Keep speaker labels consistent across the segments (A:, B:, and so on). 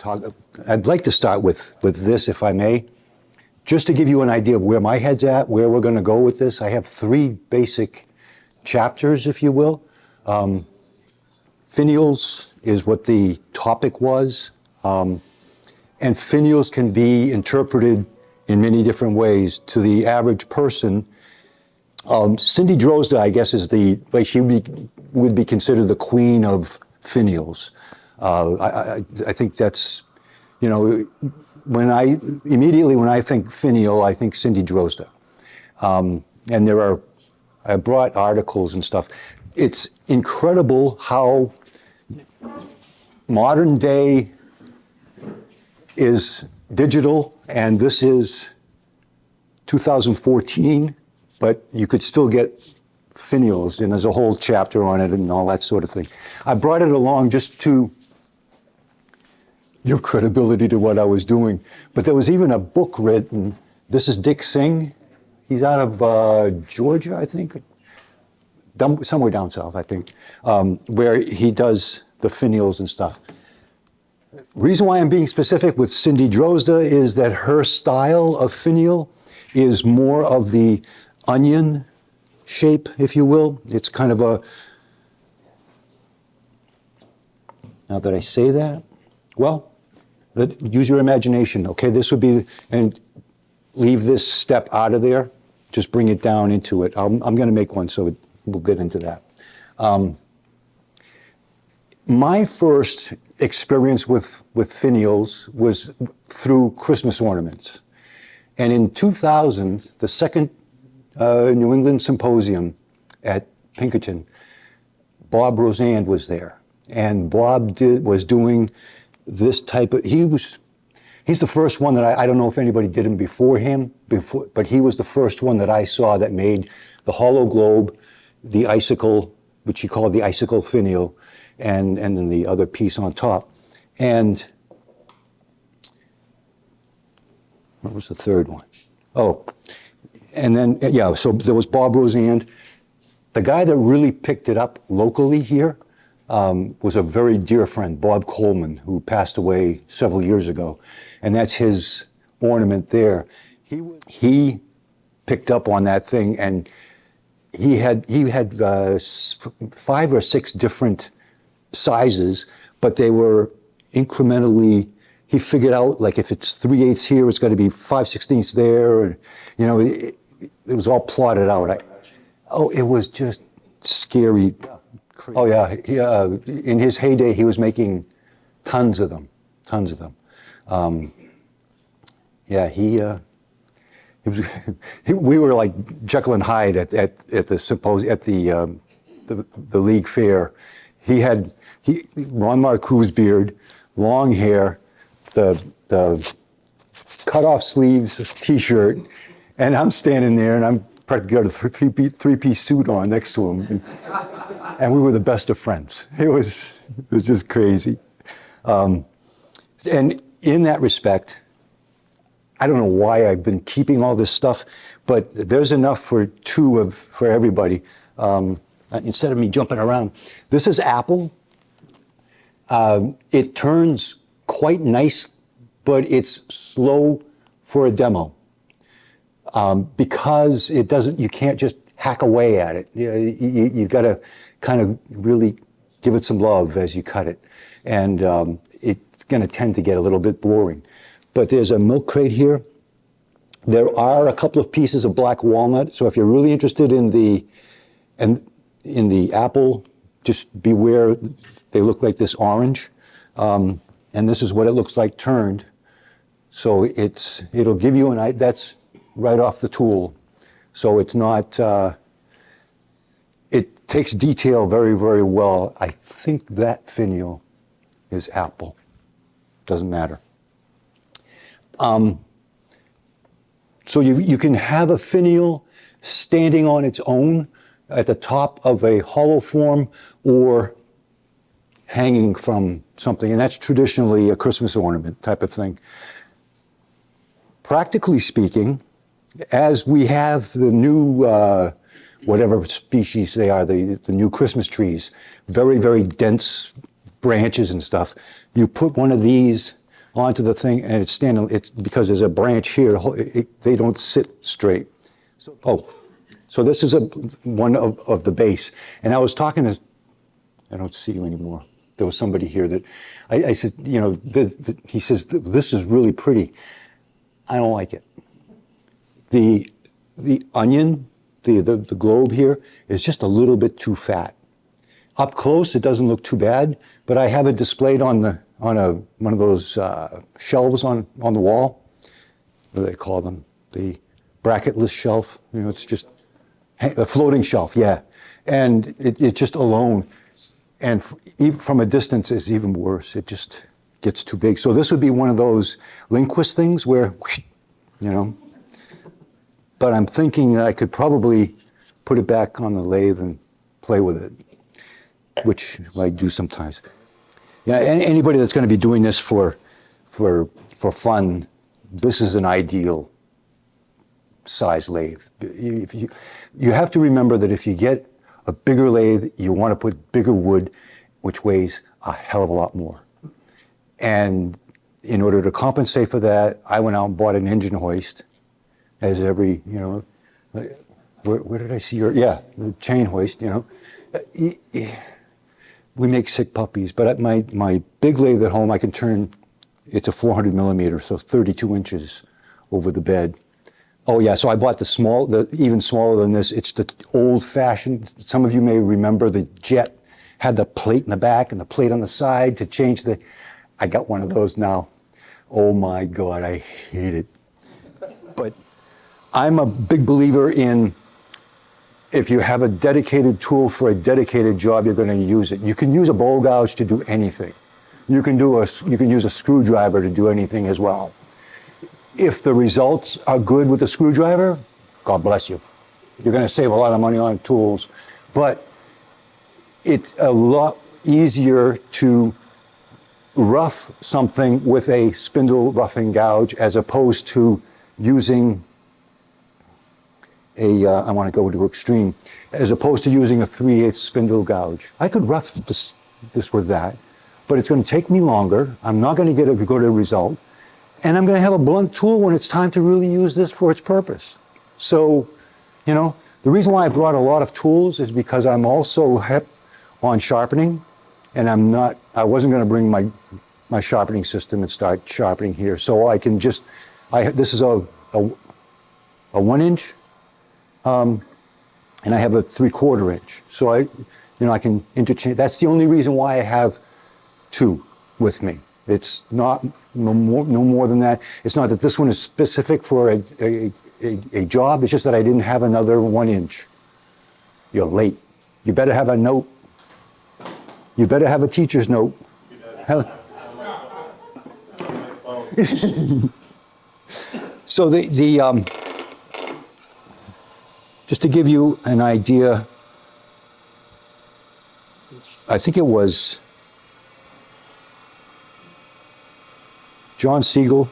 A: talk. I'd like to start with this, if I may, just to give you an idea of where my head's at, where we're going to go with this. I have 3 basic chapters, if you will. Finials is what the topic was, and finials can be interpreted in many different ways. To the average person, Cindy Drozda, I guess, is she would be considered the queen of finials. I think that's, when I think finial, I think Cindy Drozda. And I brought articles and stuff. It's incredible how modern day is digital, and this is 2014, but you could still get finials, and there's a whole chapter on it and all that sort of thing. I brought it along just to give credibility to what I was doing. But there was even a book written. This is Dick Singh. He's out of Georgia, I think, somewhere down south, I think, where he does the finials and stuff. Reason why I'm being specific with Cindy Drozda is that her style of finial is more of the onion shape, if you will. It's kind of a, now that I say that, well, use your imagination. Okay, this would be, and leave this step out of there. Just bring it down into it. I'm going to make one, so we'll get into that. My first experience with finials was through Christmas ornaments. And in 2000, the second New England Symposium at Pinkerton, Bob Rosand was there. And Bob was doing this type of, he's the first one that I don't know if anybody did him before him, but he was the first one that I saw that made the hollow globe, the icicle, which he called the icicle finial, and then the other piece on top. And what was the third one? Oh, and then, yeah, so there was Bob Rosand. The guy that really picked it up locally here was a very dear friend, Bob Coleman, who passed away several years ago. And that's his ornament there. He picked up on that thing, and he had 5 or 6 different sizes, but they were incrementally, he figured out, like, if it's 3/8 here, it's got to be 5/16 there. And, it was all plotted out. It was just scary. Oh yeah, in his heyday, he was making tons of them. Yeah, he was. We were like Jekyll and Hyde at the symposium, at the league fair. He had Ron Marcoux's beard, long hair, the cut off sleeves, T-shirt, and I'm standing there, and I'm practically got a three-piece suit on next to him, and we were the best of friends. It was just crazy. And in that respect, I don't know why I've been keeping all this stuff, but there's enough for everybody. Instead of me jumping around, this is apple. It turns quite nice, but it's slow for a demo. Because it doesn't, you can't just hack away at it. You've got to kind of really give it some love as you cut it. And it's going to tend to get a little bit boring. But there's a milk crate here. There are a couple of pieces of black walnut. So if you're really interested in the apple, just beware, they look like this orange. And this is what it looks like turned. So it'll give you that's right off the tool. So it's not, it takes detail very, very well. I think that finial is apple. Doesn't matter. So you can have a finial standing on its own at the top of a hollow form or hanging from something, and that's traditionally a Christmas ornament type of thing. Practically speaking, as we have the new, whatever species they are, the new Christmas trees, very, very dense branches and stuff, you put one of these onto the thing, and it's standing. It's because there's a branch here. They don't sit straight. So this is one of the base. And I was talking to. I don't see you anymore. There was somebody here that I said, you know, he says this is really pretty. I don't like it. The onion, the globe here is just a little bit too fat. Up close, it doesn't look too bad, but I have it displayed on one of those shelves on the wall. What do they call them? The bracketless shelf. You know, it's just a floating shelf. Yeah, and it just alone, and even from a distance, is even worse. It just gets too big. So this would be one of those Lindquist things where, you know. But I'm thinking I could probably put it back on the lathe and play with it, which I do sometimes. Yeah, anybody that's going to be doing this for fun, this is an ideal size lathe. You have to remember that if you get a bigger lathe, you want to put bigger wood, which weighs a hell of a lot more. And in order to compensate for that, I went out and bought an engine hoist. As every, you know, where did I see your, yeah, the chain hoist, you know. We make sick puppies, but at my big lathe at home, I can turn, it's a 400 millimeter, so 32 inches over the bed. Oh yeah, so I bought the even smaller than this. It's the old fashioned, some of you may remember the Jet had the plate in the back and the plate on the side to change I got one of those now. Oh my God, I hate it. But I'm a big believer in if you have a dedicated tool for a dedicated job, you're going to use it. You can use a bowl gouge to do anything. You can use a screwdriver to do anything as well. If the results are good with the screwdriver, God bless you. You're going to save a lot of money on tools, but it's a lot easier to rough something with a spindle roughing gouge as opposed to using I want to go to extreme, as opposed to using a 3/8 spindle gouge. I could rough this with that, but it's going to take me longer. I'm not going to get a good result, and I'm going to have a blunt tool when it's time to really use this for its purpose. So, you know, the reason why I brought a lot of tools is because I'm also hep on sharpening, and I wasn't going to bring my sharpening system and start sharpening here. So I can just, this is a 1 inch. And I have a 3/4 inch. So I can interchange. That's the only reason why I have two with me. It's not no more than that. It's not that this one is specific for a job. It's just that I didn't have another 1 inch. You're late. You better have a note. You better have a teacher's note. So just to give you an idea, I think it was John Siegel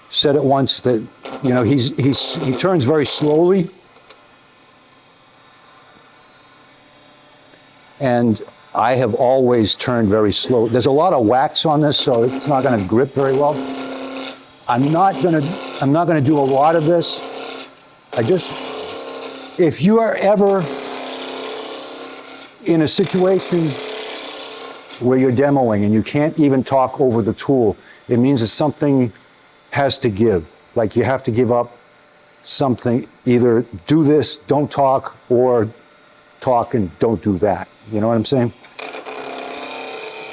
A: said it once that, you know, he turns very slowly, and I have always turned very slow. There's a lot of wax on this, so it's not going to grip very well. I'm not going to do a lot of this. If you are ever in a situation where you're demoing and you can't even talk over the tool, it means that something has to give. Like you have to give up something, either do this, don't talk, or talk and don't do that. You know what I'm saying?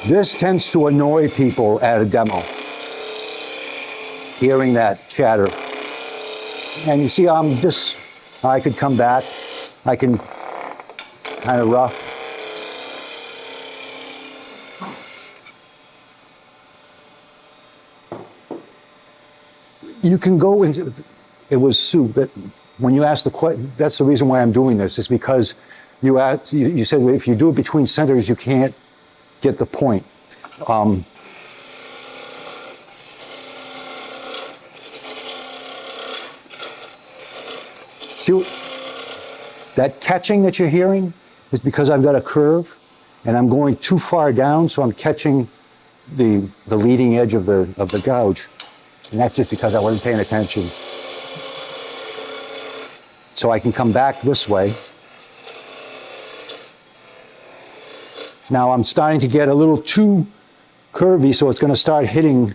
A: This tends to annoy people at a demo, hearing that chatter. And you see, I could come back, I can kind of rough. You can go into, it was Sue, that when you asked the question, that's the reason why I'm doing this, is because you said if you do it between centers, you can't get the point. That catching that you're hearing is because I've got a curve and I'm going too far down, so I'm catching the leading edge of the gouge, and that's just because I wasn't paying attention. So I can come back this way. Now I'm starting to get a little too curvy, so it's going to start hitting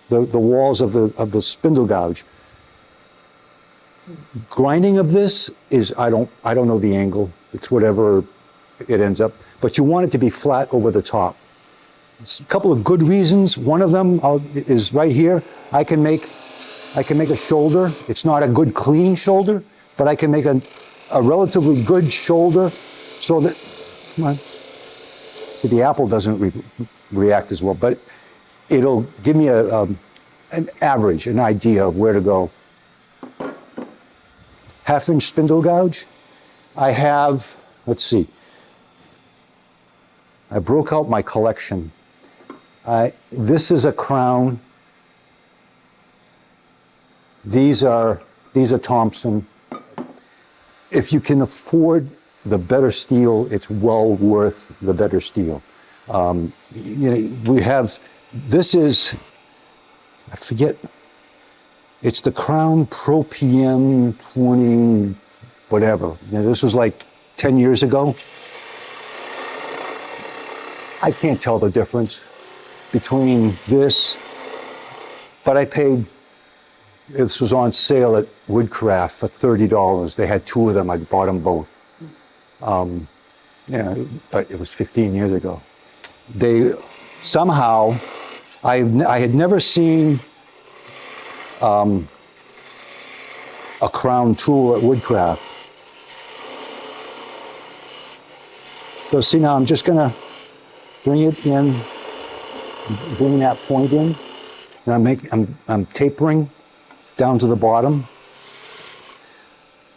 A: the walls of the spindle gouge. Grinding of this is, I don't know the angle. It's whatever it ends up, but you want it to be flat over the top. It's a couple of good reasons. One of them is right here. I can make a shoulder. It's not a good clean shoulder, but I can make a relatively good shoulder so that, come on. So the apple doesn't react as well, but it'll give me an average, an idea of where to go. 1/2-inch spindle gouge. I have, let's see, I broke out my collection. This is a crown. These are Thompson. If you can afford the better steel, it's well worth the better steel. We have, this is, I forget, it's the Crown Pro PM 20, whatever. This was like 10 years ago. I can't tell the difference between this, but I paid, this was on sale at Woodcraft for $30. They had 2 of them, I bought them both. But it was 15 years ago. They, somehow, I had never seen a crown tool at Woodcraft. So see now, I'm just gonna bring it in, bring that point in, and I'm tapering down to the bottom.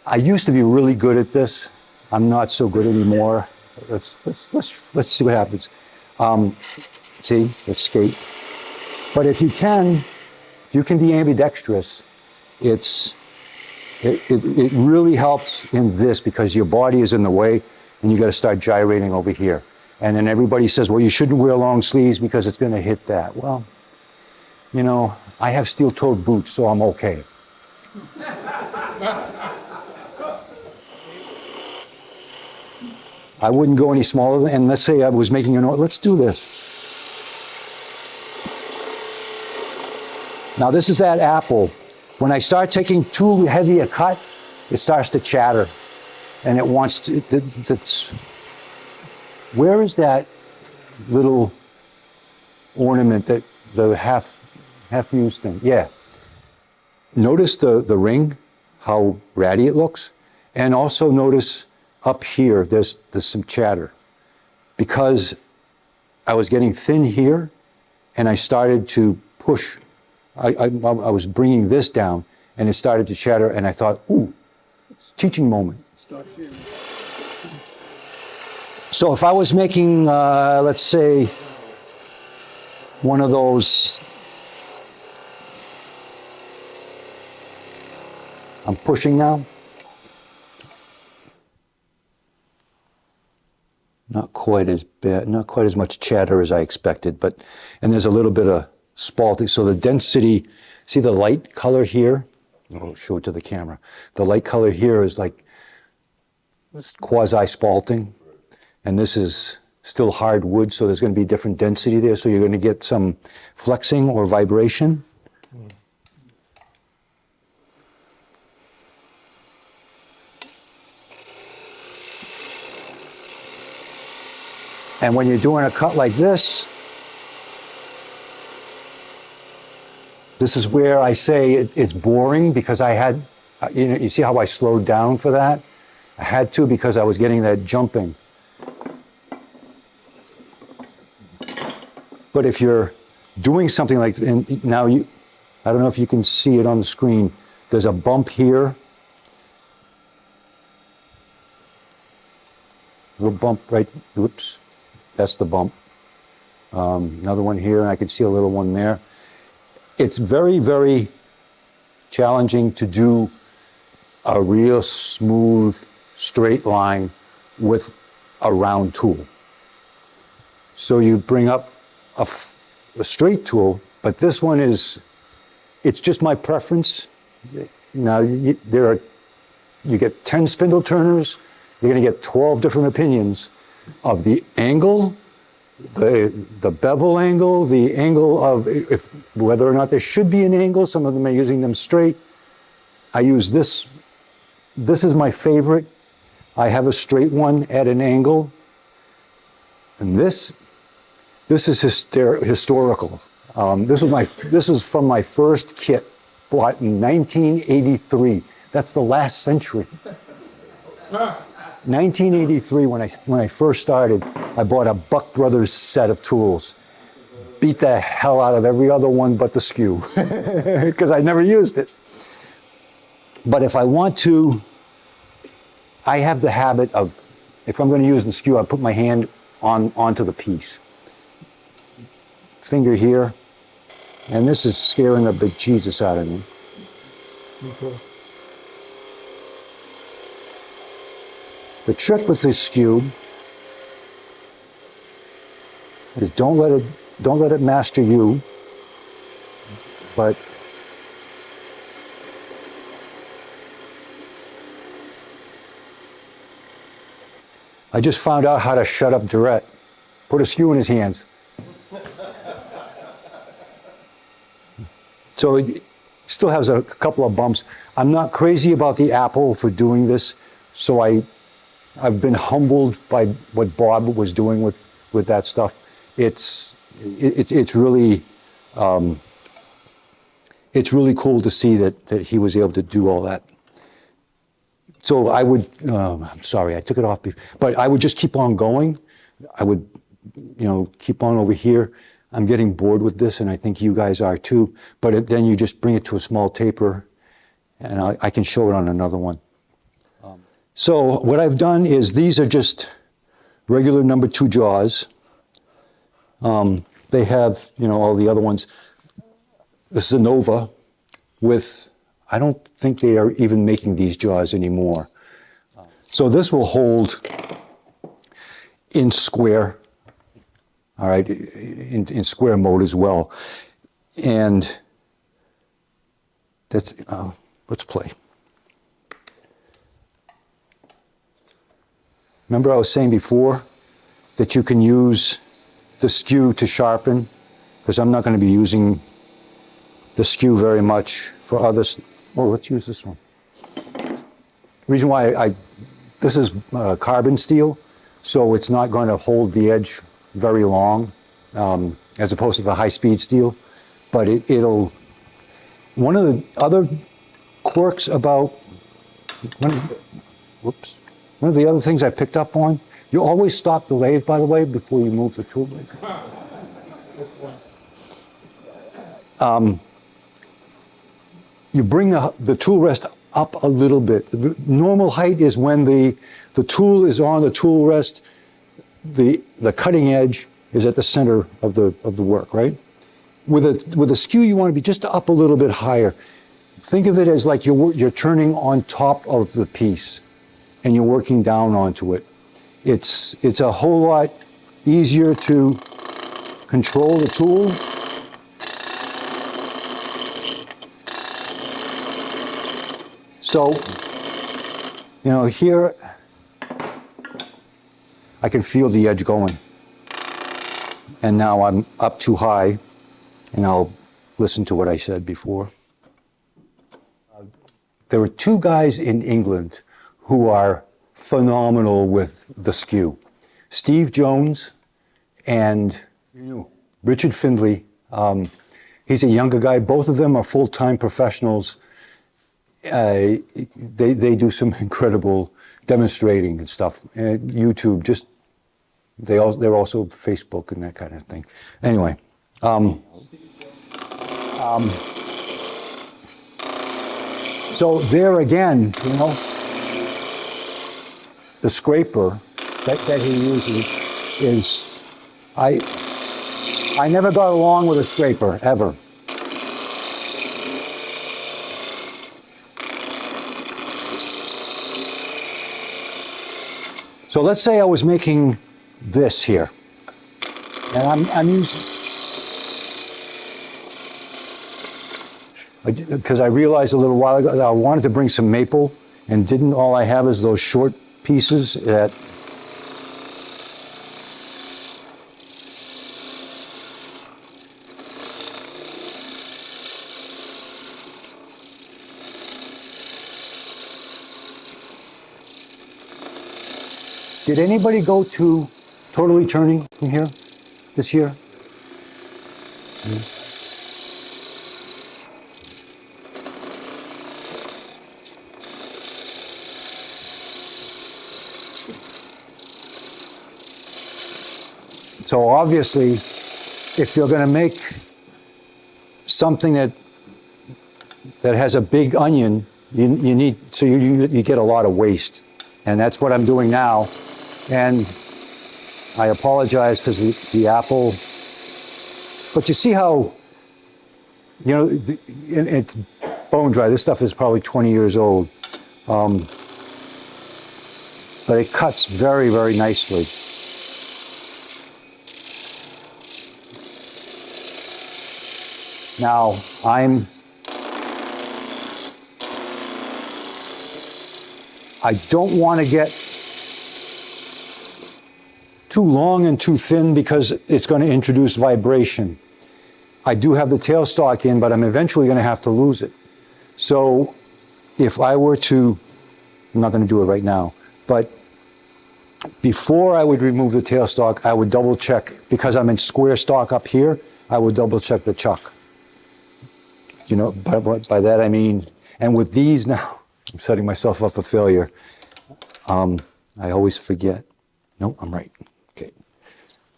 A: I used to be really good at this. I'm not so good anymore. Let's see what happens. See, let's skate. But if you can be ambidextrous, it really helps in this because your body is in the way and you got to start gyrating over here. And then everybody says, well, you shouldn't wear long sleeves because it's going to hit that. Well, I have steel-toed boots, so I'm okay. I wouldn't go any smaller than, and let's say I was making an order, let's do this. Now this is that apple. When I start taking too heavy a cut, it starts to chatter. And it wants to, where is that little ornament, that the half-used thing? Yeah. Notice the ring, how ratty it looks. And also notice up here, there's some chatter. Because I was getting thin here, and I started to push. I was bringing this down, and it started to chatter, and I thought, ooh, teaching moment.
B: Starts here.
A: So if I was making, let's say, one of those, I'm pushing now. Not quite as bad, not quite as much chatter as I expected, and there's a little bit of spalting. So the density, see the light color here? I'll show it to the camera. The light color here is like quasi-spalting, and this is still hard wood, so there's going to be different density there, so you're going to get some flexing or vibration. And when you're doing a cut like this, this is where I say it's boring because I had, you see how I slowed down for that? I had to because I was getting that jumping. But if you're doing something like, and now I don't know if you can see it on the screen, there's a bump here. Little bump right, whoops. That's the bump. Another one here, and I can see a little one there. It's very, very challenging to do a real smooth, straight line with a round tool. So you bring up a straight tool, but this one is, it's just my preference. Now, you get 10 spindle turners, you're going to get 12 different opinions of the angle, the bevel angle, the angle of whether or not there should be an angle. Some of them are using them straight. I use this. This is my favorite. I have a straight one at an angle. And this is historical. This is from my first kit, bought in 1983. That's the last century. 1983, when I first started, I bought a Buck Brothers set of tools. Beat the hell out of every other one but the skew, because I never used it. But if I want to, I have the habit of, if I'm going to use the skew, I put my hand onto the piece. Finger here, and this is scaring the bejesus out of me. Okay. The trick with the skew is don't let it master you, but I just found out how to shut up Durette. Put a skew in his hands. So it still has a couple of bumps. I'm not crazy about the Apple for doing this, so I've been humbled by what Bob was doing with that stuff. It's really cool to see that he was able to do all that. So I would, I'm sorry, I took it off, but I would just keep on going. I would, keep on over here. I'm getting bored with this, and I think you guys are too. But then you just bring it to a small taper, and I can show it on another one. So what I've done is these are just regular number 2 jaws. They have, all the other ones. This is a Nova with, I don't think they are even making these jaws anymore. So this will hold in square, all right, in square mode as well. And that's, let's play. Remember I was saying before that you can use the skew to sharpen, because I'm not going to be using the skew very much for others. Oh, let's use this one. The reason why this is carbon steel, so it's not going to hold the edge very long, as opposed to the high-speed steel. But it'll, one of the other quirks about, one of the other things I picked up on, you always stop the lathe, by the way, before you move the tool blade. You bring the tool rest up a little bit. The normal height is when the tool is on the tool rest, the cutting edge is at the center of the work, right? With a skew, you want to be just up a little bit higher. Think of it as like you're turning on top of the piece, and you're working down onto it. It's a whole lot easier to control the tool. So, here I can feel the edge going. And now I'm up too high, and I'll listen to what I said before. There are 2 guys in England who are phenomenal with the skew. Steve Jones and Richard Findlay. He's a younger guy. Both of them are full-time professionals. They do some incredible demonstrating and stuff. And YouTube, they're also Facebook and that kind of thing. Anyway, so there again, the scraper that he uses is, I never got along with a scraper, ever. So let's say I was making this here, and I'm using, because I realized a little while ago that I wanted to bring some maple, and didn't all I have is those short pieces that Did anybody go to Totally Turning in here this year? So obviously, if you're going to make something that has a big onion, you need, so you get a lot of waste. And that's what I'm doing now. And I apologize because the apple, but you see how, you know, it's bone dry. This stuff is probably 20 years old. But it cuts very, very nicely. Now, I don't want to get too long and too thin because it's going to introduce vibration. I do have the tailstock in, but I'm eventually going to have to lose it. So if I were to, I'm not going to do it right now, but before I would remove the tailstock, I would double check, because I'm in square stock up here, I would double check the chuck. You know, by that I mean, and with these now, I'm setting myself up for failure. I always forget. No, I'm right. Okay.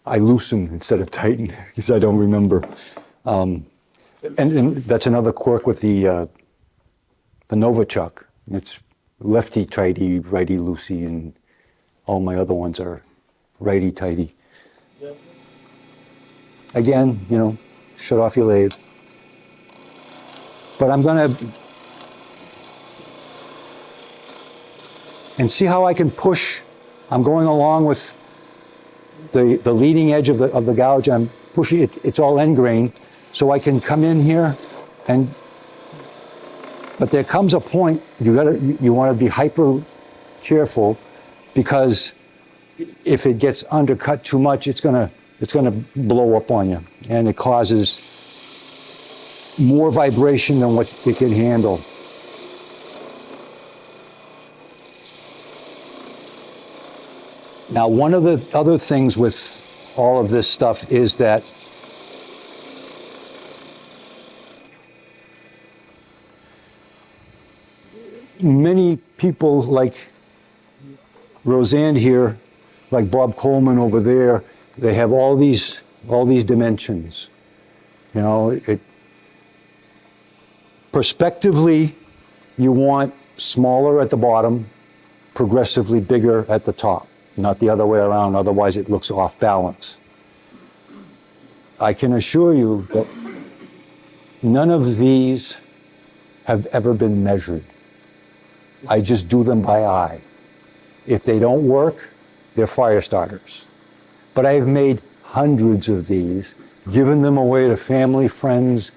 A: I loosen instead of tighten because I don't remember. And that's another quirk with the Nova chuck. It's lefty tighty, righty loosey, and all my other ones are righty tighty. Yep. Again, you know, shut off your lathe. But I'm going to, and see how I can push. I'm going along with the leading edge of the gouge. I'm pushing it. It's all end grain, so I can come in here and. But there comes a point you want to be hyper careful, because if it gets undercut too much, it's gonna blow up on you, and it causes more vibration than what it can handle. Now, one of the other things with all of this stuff is that many people like Roseanne here, like Bob Coleman over there, they have all these dimensions. You know, prospectively, you want smaller at the bottom, progressively bigger at the top, not the other way around, otherwise it looks off balance. I can assure you that none of these have ever been measured. I just do them by eye. If they don't work, they're fire starters. But I have made hundreds of these, given them away to family, friends.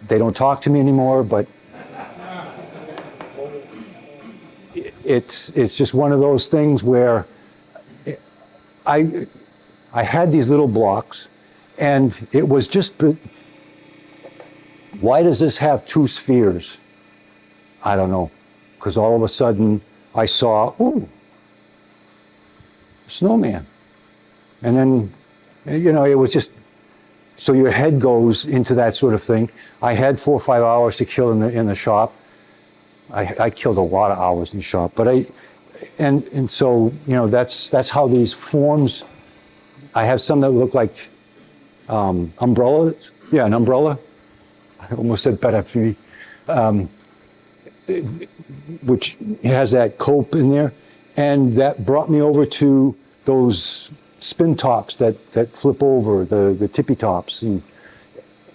A: They don't talk to me anymore, but it's just one of those things where I had these little blocks, and it was just, why does this have two spheres? I don't know, because all of a sudden I saw, ooh, snowman. And then, you know, it was just, so your head goes into that sort of thing. I had 4 or 5 hours to kill in the shop. I killed a lot of hours in the shop, but and so, you know, that's how these forms. I have some that look like umbrellas. Yeah, an umbrella. I almost said parapluie, which has that cope in there, and that brought me over to those spin tops that flip over, the tippy tops. And,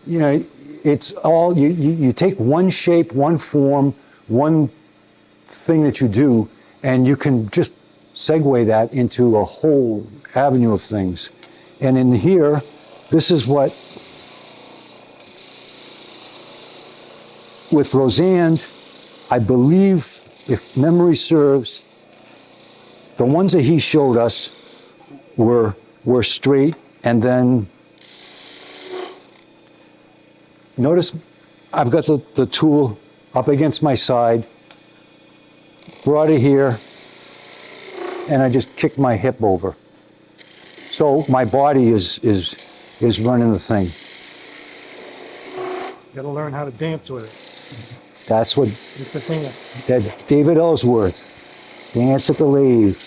A: you know, it's all, you take one shape, one form, one thing that you do, and you can just segue that into a whole avenue of things. And in here, this is what with Roseanne, I believe, if memory serves, the ones that he showed us were straight, and then notice I've got the tool up against my side, brought it here, and I just kicked my hip over. So my body is running the thing.
B: You gotta learn how to dance with it.
A: That's what
B: It's a dance.
A: that David Ellsworth, dance at the lathe.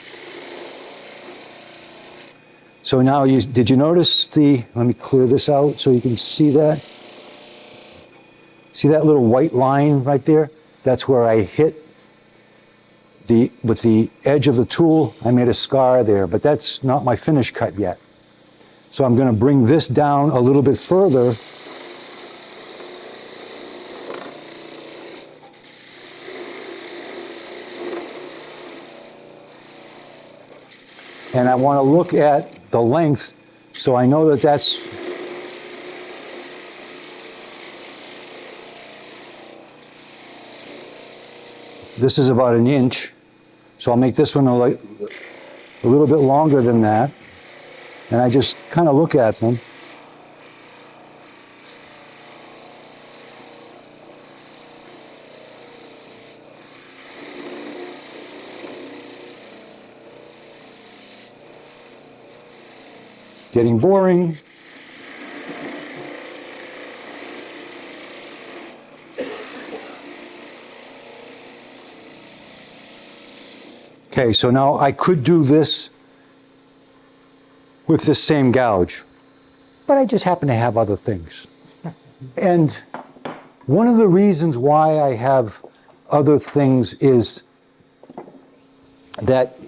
A: So now did you notice let me clear this out so you can see that. See that little white line right there? That's where I hit with the edge of the tool. I made a scar there, but that's not my finish cut yet. So I'm going to bring this down a little bit further. And I want to look at the length so I know that that's this is about 1 inch. So I'll make this one a little bit longer than that. And I just kind of look at them. Getting boring. Okay, so now I could do this with this same gouge, but I just happen to have other things. And one of the reasons why I have other things is that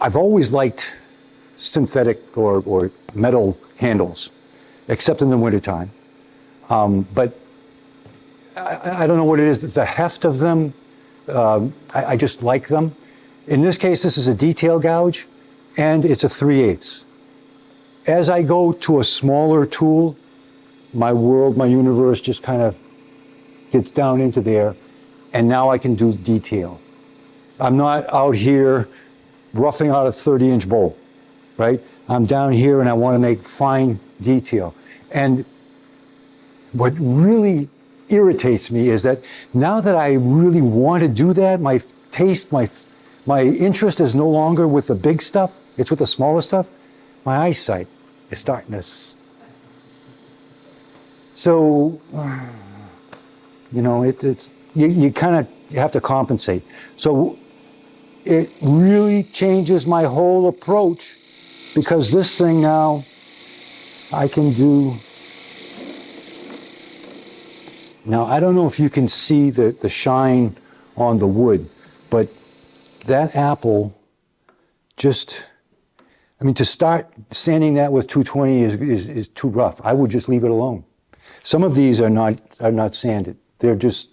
A: I've always liked synthetic or metal handles, except in the wintertime. But I don't know what it is, the heft of them, I just like them. In this case, this is a detail gouge, and it's a 3/8. As I go to a smaller tool, my world, my universe just kind of gets down into there, and now I can do detail. I'm not out here roughing out a 30-inch bowl, right? I'm down here and I want to make fine detail. And what really irritates me is that now that I really want to do that, my taste, my interest is no longer with the big stuff, it's with the smaller stuff. My eyesight is starting to... So, you know, you kind of have to compensate. So it really changes my whole approach, because this thing now, I can do... Now, I don't know if you can see the shine on the wood, but that apple just, I mean, to start sanding that with 220 is too rough. I would just leave it alone. Some of these are not sanded. They're just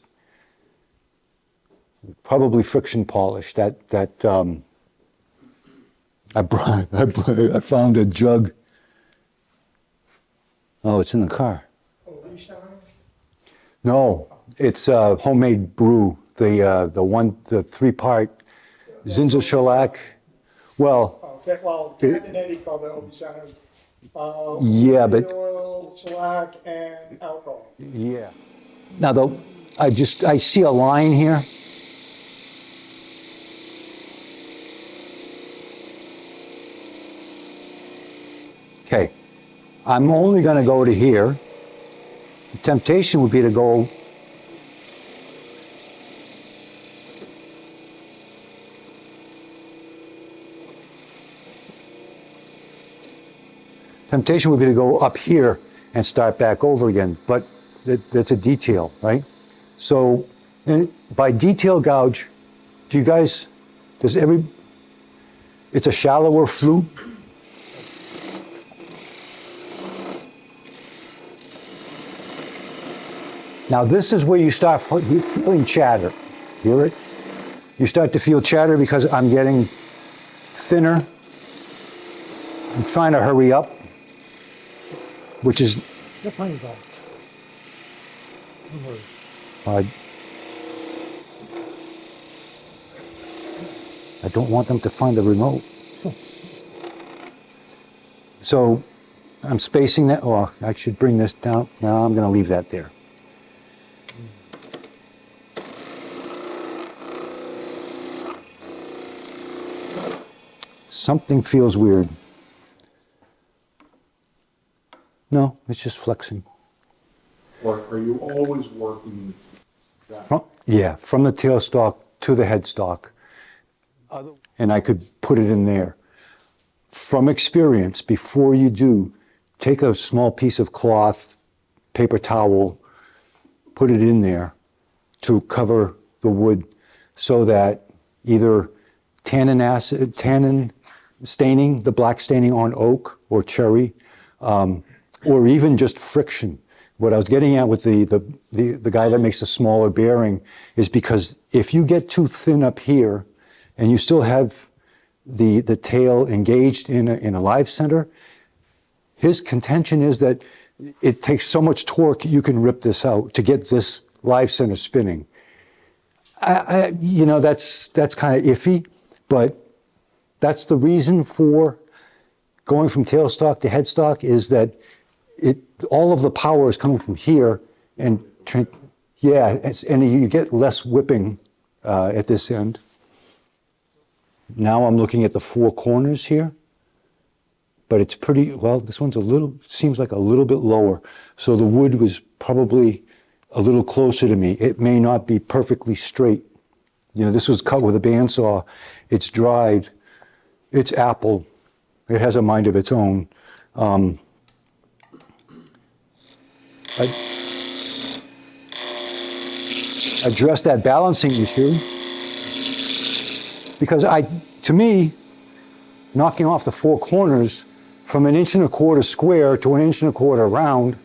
A: probably friction polished. I found a jug. Oh, it's in the car. No, it's homemade brew. The 3-part Zinzel shellac. Well,
B: Okay, well, Cat and Eddie called it Obishana.
A: Yeah, but
B: Oil, shellac, and alcohol.
A: yeah. Now though, I see a line here. Okay, I'm only going to go to here. The temptation would be to go up here and start back over again, but that's a detail, right? So by detail gouge, it's a shallower flute. Now this is where you start feeling chatter. Hear it? You start to feel chatter because I'm getting thinner. I'm trying to hurry up, which is...
B: Mhm.
A: I don't want them to find the remote. So I'm spacing that, or I should bring this down. No, I'm going to leave that there. Something feels weird. No, it's just flexing.
C: Or are you always working that?
A: Yeah, from the tailstock to the headstock. And I could put it in there. From experience, before you do, take a small piece of cloth, paper towel, put it in there to cover the wood so that either tannin staining, the black staining on oak or cherry, or even just friction. What I was getting at with the guy that makes the smaller bearing is because if you get too thin up here and you still have the tail engaged in a live center, his contention is that it takes so much torque you can rip this out to get this live center spinning. That's kind of iffy, but that's the reason for going from tailstock to headstock is that all of the power is coming from here, and and you get less whipping at this end. Now I'm looking at the four corners here, but it's pretty, well, this one's seems like a little bit lower. So the wood was probably a little closer to me. It may not be perfectly straight. This was cut with a bandsaw. It's dried. It's apple. It has a mind of its own. I addressed that balancing issue because to me, knocking off the four corners from 1.25 inches square to 1.25 inches round,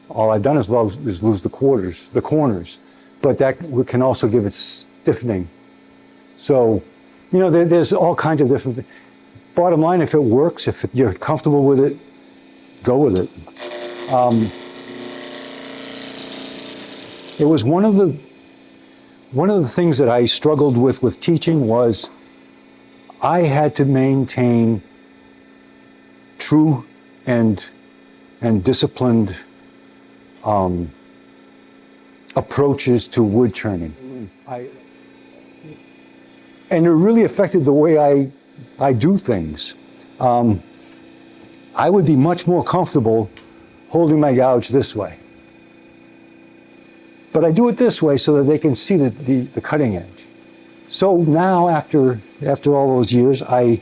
A: all I've done is lose the corners. But that can also give it stiffening. So, there's all kinds of different things. Bottom line, if it works, if you're comfortable with it, go with it. It was one of the things that I struggled with teaching was I had to maintain true and disciplined approaches to wood turning. And it really affected the way I do things. I would be much more comfortable holding my gouge this way. But I do it this way so that they can see the cutting edge. So now, after all those years, I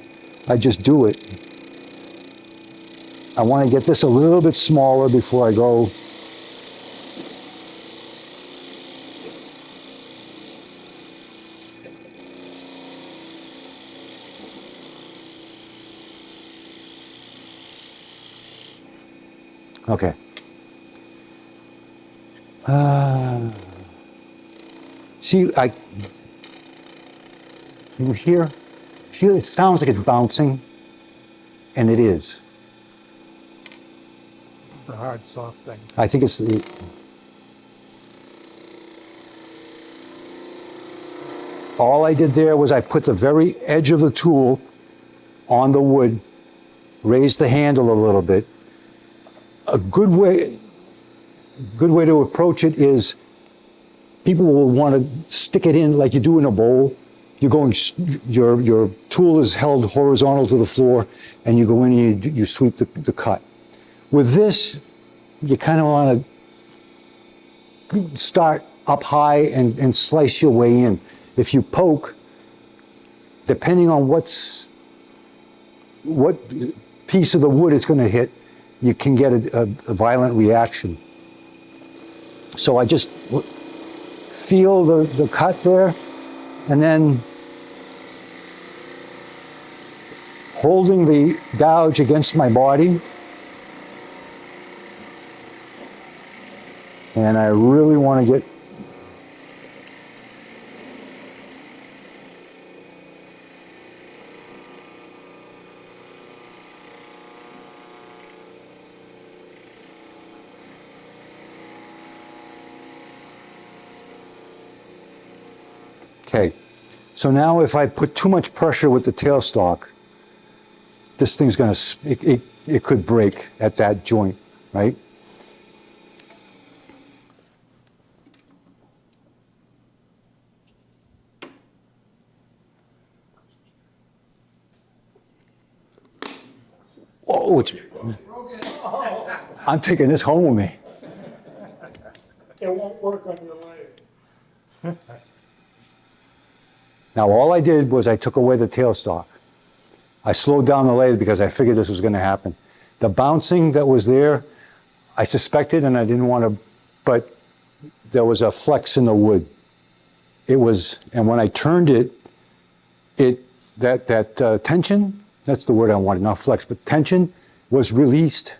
A: just do it. I want to get this a little bit smaller before I go. Okay. See, can you hear? Feel it sounds like it's bouncing, and it is.
B: It's the hard, soft thing.
A: I think it's all I did there was I put the very edge of the tool on the wood, raised the handle a little bit. A good way to approach it is people will want to stick it in like you do in a bowl. Your tool is held horizontal to the floor, and you go in and you sweep the cut. With this, you kind of want to start up high and slice your way in. If you poke, depending on what piece of the wood it's going to hit, you can get a violent reaction. So I just feel the cut there, and then holding the gouge against my body. And I really want to get Okay, so now if I put too much pressure with the tailstock, this thing's gonna, it could break at that joint, right? Whoa, I'm taking this home with me.
B: It won't work on your lathe.
A: Now, all I did was I took away the tailstock. I slowed down the lathe because I figured this was going to happen. The bouncing that was there, I suspected, and I didn't want to, but there was a flex in the wood. It was, and when I turned it, that tension, that's the word I wanted, not flex, but tension was released,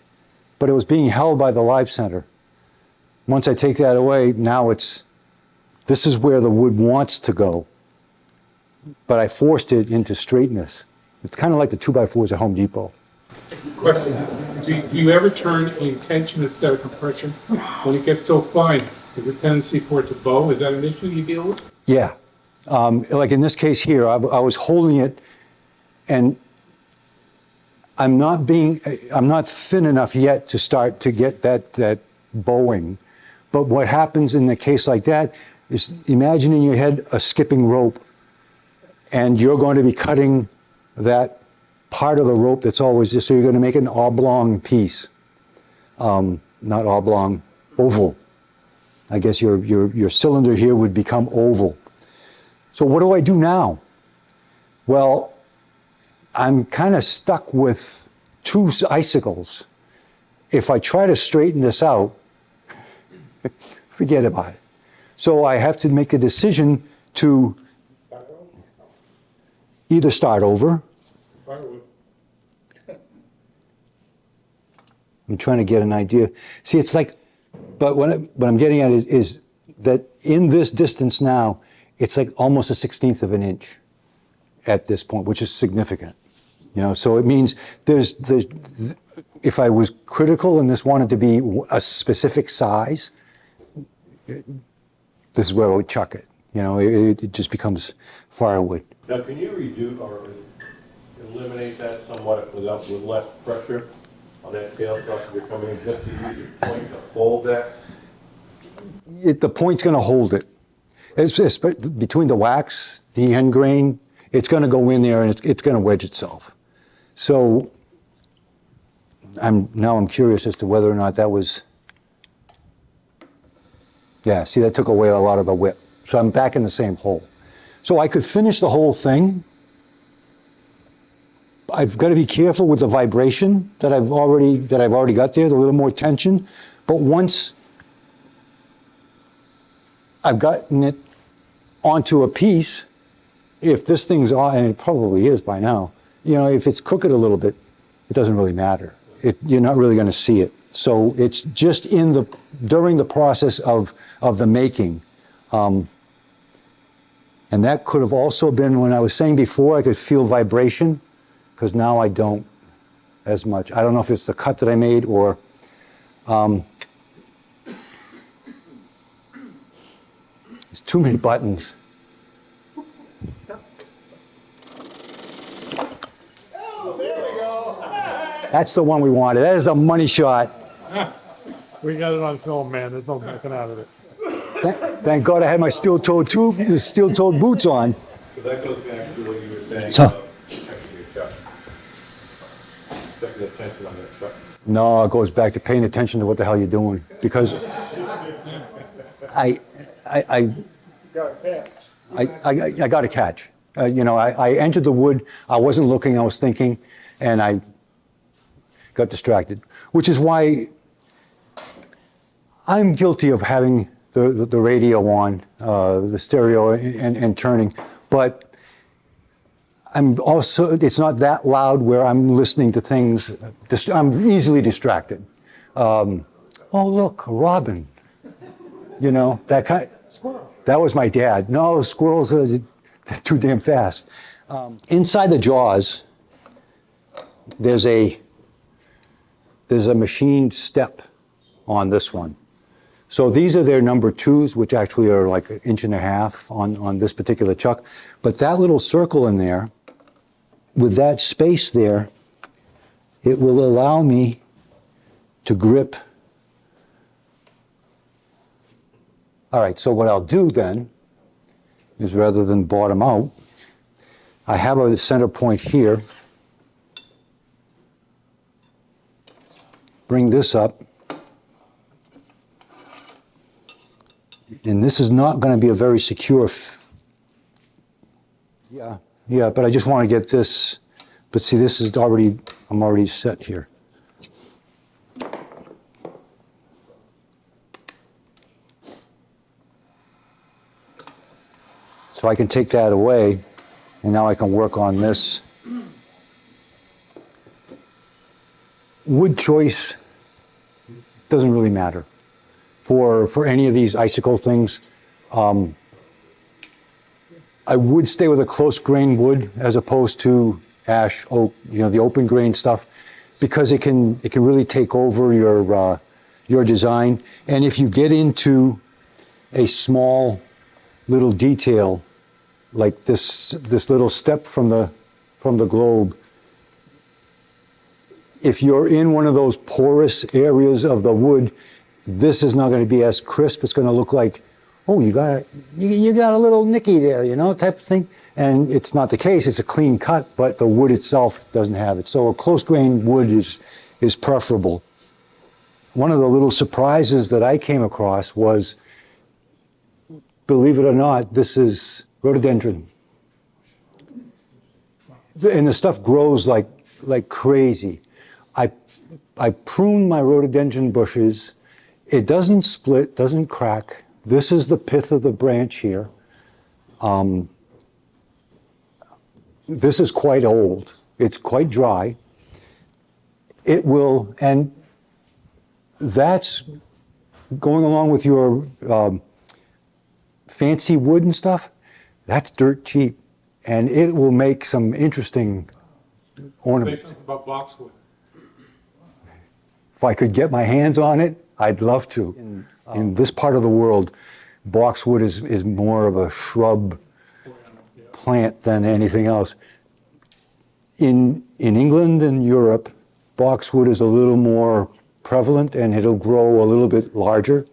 A: but it was being held by the live center. Once I take that away, now this is where the wood wants to go, but I forced it into straightness. It's kind of like the 2x4s at Home Depot.
D: Question, do you ever turn in tension instead of compression? When it gets so fine, is there a tendency for it to bow? Is that an issue you deal with?
A: Yeah, like in this case here, I was holding it, and I'm not thin enough yet to start to get that bowing. But what happens in a case like that is, imagine in your head a skipping rope, and you're going to be cutting that part of the rope that's always there, so you're going to make an oblong piece. Not oblong, oval. I guess your cylinder here would become oval. So what do I do now? Well, I'm kind of stuck with two icicles. If I try to straighten this out, forget about it. So I have to make a decision to either start over. I'm trying to get an idea. See, it's like, but what I'm getting at is that in this distance now, it's like almost a 1/16 of an inch at this point, which is significant. You know, so it means if I was critical and this wanted to be a specific size, this is where I would chuck it. You know, it just becomes firewood.
E: Now, can you redo or eliminate that somewhat with less pressure on that tail truck if you're coming in, just to use your point to hold that?
A: The point's going to hold it. It's between the wax, the end grain, it's going to go in there and it's going to wedge itself. So I'm curious as to whether or not that was, yeah, see, that took away a lot of the whip. So I'm back in the same hole. So I could finish the whole thing. I've got to be careful with the vibration that I've already got there, the little more tension. But once I've gotten it onto a piece, if this thing's on, and it probably is by now, you know, if it's crooked a little bit, it doesn't really matter. You're not really going to see it. So it's just during the process of the making. And that could have also been when I was saying before I could feel vibration, because now I don't as much. I don't know if it's the cut that I made or there's too many buttons.
B: Oh, there we go.
A: That's the one we wanted. That is the money shot.
B: We got it on film, man. There's no backing out of it.
A: Thank God I had my steel-toed boots on.
E: So that goes back to what you were saying
A: So-
E: about checking your chuck. Checking the tension on that chuck.
A: No, it goes back to paying attention to what the hell you're doing, because I
B: Got a catch.
A: got to catch. You know, I entered the wood, I wasn't looking, I was thinking, and I got distracted, which is why I'm guilty of having the radio on, the stereo and turning, but I'm also, it's not that loud where I'm listening to things, I'm easily distracted. Oh, look, a robin. You know, that kind.
B: Squirrel.
A: That was my dad. No, squirrels are too damn fast. Inside the jaws, there's a machined step on this one. So these are their number 2s, which actually are like 1.5 inches on this particular chuck. But that little circle in there, with that space there, it will allow me to grip. All right, so what I'll do then is rather than bottom out, I have a center point here. Bring this up. And this is not going to be a very secure, yeah, but I just want to get this, but see, this is already, I'm already set here. So I can take that away, and now I can work on this. Wood choice doesn't really matter. For any of these icicle things, I would stay with a close grain wood as opposed to ash, oak, the open grain stuff, because it can really take over your design. And if you get into a small little detail like this little step from the globe, if you're in one of those porous areas of the wood, this is not going to be as crisp. It's going to look like, oh, you got a little nicky there, type of thing. And it's not the case. It's a clean cut, but the wood itself doesn't have it. So a close grained wood is preferable. One of the little surprises that I came across was, believe it or not, this is rhododendron. And the stuff grows like crazy. I prune my rhododendron bushes. It doesn't split, doesn't crack. This is the pith of the branch here. This is quite old. It's quite dry. It will, and that's going along with your fancy wood and stuff, that's dirt cheap. And it will make some interesting
D: Say
A: ornaments.
D: something about boxwood.
A: If I could get my hands on it, I'd love to. In this part of the world, boxwood is more of a shrub plant than anything else. In England and Europe, boxwood is a little more prevalent and it'll grow a little bit larger,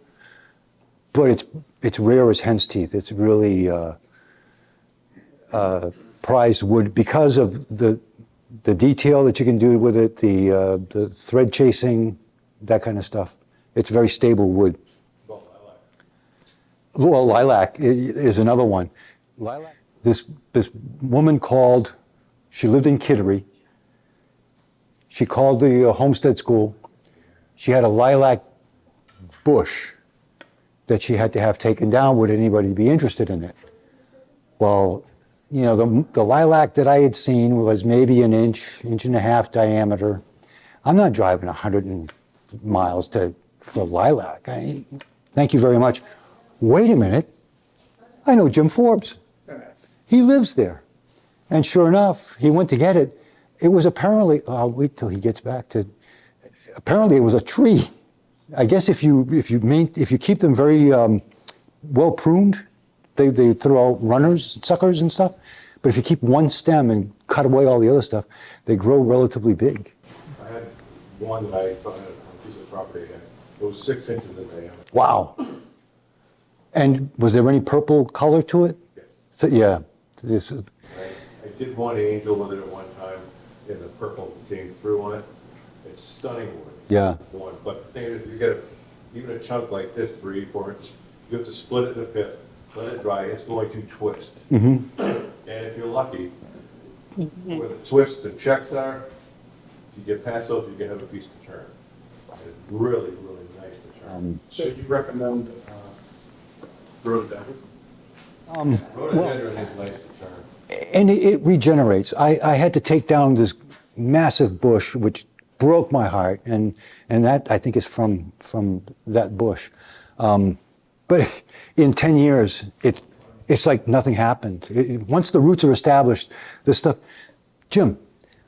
A: but it's rare as hen's teeth. It's really prized wood because of the detail that you can do with it, the thread chasing, that kind of stuff. It's very stable wood. Well, lilac is another one. Lilac. This woman called, she lived in Kittery. She called the Homestead School. She had a lilac bush that she had to have taken down. Would anybody be interested in it? Well, the lilac that I had seen was maybe an inch and a half diameter. I'm not driving 100 miles for lilac. Thank you very much. Wait a minute. I know Jim Forbes. He lives there. And sure enough, he went to get it. It was apparently, I'll wait till he gets back to, apparently it was a tree. I guess if you keep them very well pruned, they throw out runners, suckers and stuff. But if you keep one stem and cut away all the other stuff, they grow relatively big.
E: I had one that I found on a piece of property, and it was 6 inches in diameter.
A: Wow. And was there any purple color to it?
E: Yes.
A: So, yeah. This is,
E: I did one angel with it at one time, and the purple came through on it. It's stunning wood.
A: yeah.
E: One, but the thing is, you get even a chunk like this, 3, 4 inches, you have to split it in a fifth, let it dry, it's going to twist. And if you're lucky, where the twists and checks are, if you get past those, you can have a piece to turn. It's really, really nice to turn.
C: So you recommend rhododendron?
E: Rhododendron is nice to turn.
A: And it regenerates. I had to take down this massive bush, which broke my heart, and that I think is from that bush. But in 10 years, it's like nothing happened. Once the roots are established, this stuff. Jim,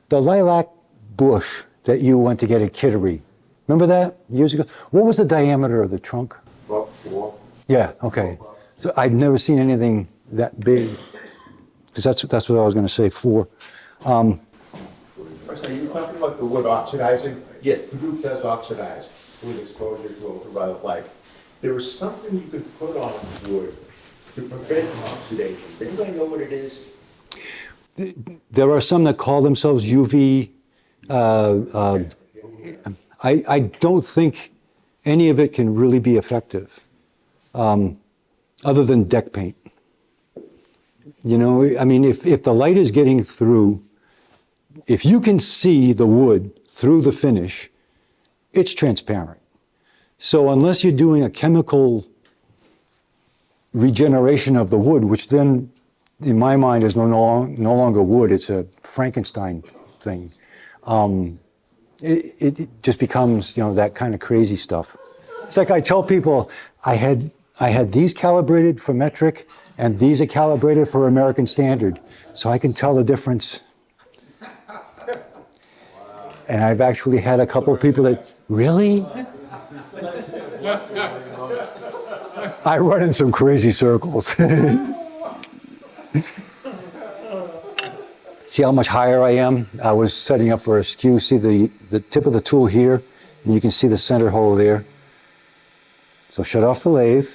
A: the lilac bush that you went to get at Kittery, remember that years ago? What was the diameter of the trunk?
E: About
A: Yeah, okay. So I've never seen anything that big, because that's what I was gonna say, 4.
E: Marcel, you talking about the wood oxidizing? Yeah, the roof does oxidize with exposure to ultraviolet light. There was something you could put on wood to prevent oxidation. Does anybody know what it is?
A: There are some that call themselves UV. I don't think any of it can really be effective, other than deck paint. You know, I mean, if the light is getting through, if you can see the wood through the finish, it's transparent. So unless you're doing a chemical regeneration of the wood, which then, in my mind, is no longer wood, it's a Frankenstein thing. It just becomes, that kind of crazy stuff. It's like I tell people, I had these calibrated for metric, and these are calibrated for American standard, so I can tell the difference. And I've actually had a couple of people that, really? I run in some crazy circles. See how much higher I am? I was setting up for a skew. See the tip of the tool here, and you can see the center hole there. So shut off the lathe,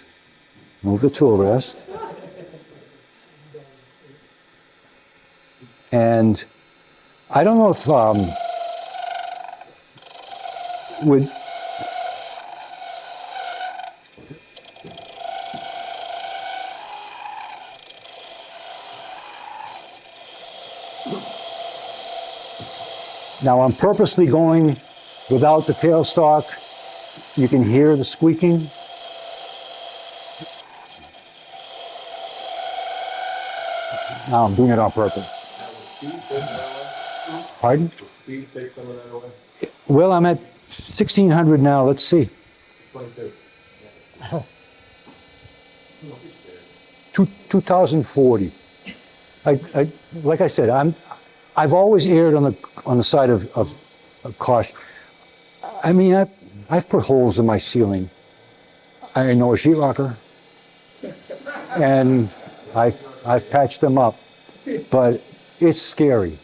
A: move the tool rest, and I don't know if would now I'm purposely going without the tailstock. You can hear the squeaking. Now I'm doing it on purpose. Pardon? Well, I'm at 1600 now. Let's see. 2040. Like I said, I've always erred on the side of caution. I mean, I've put holes in my ceiling. I know a sheetrocker, and I've patched them up, but it's scary,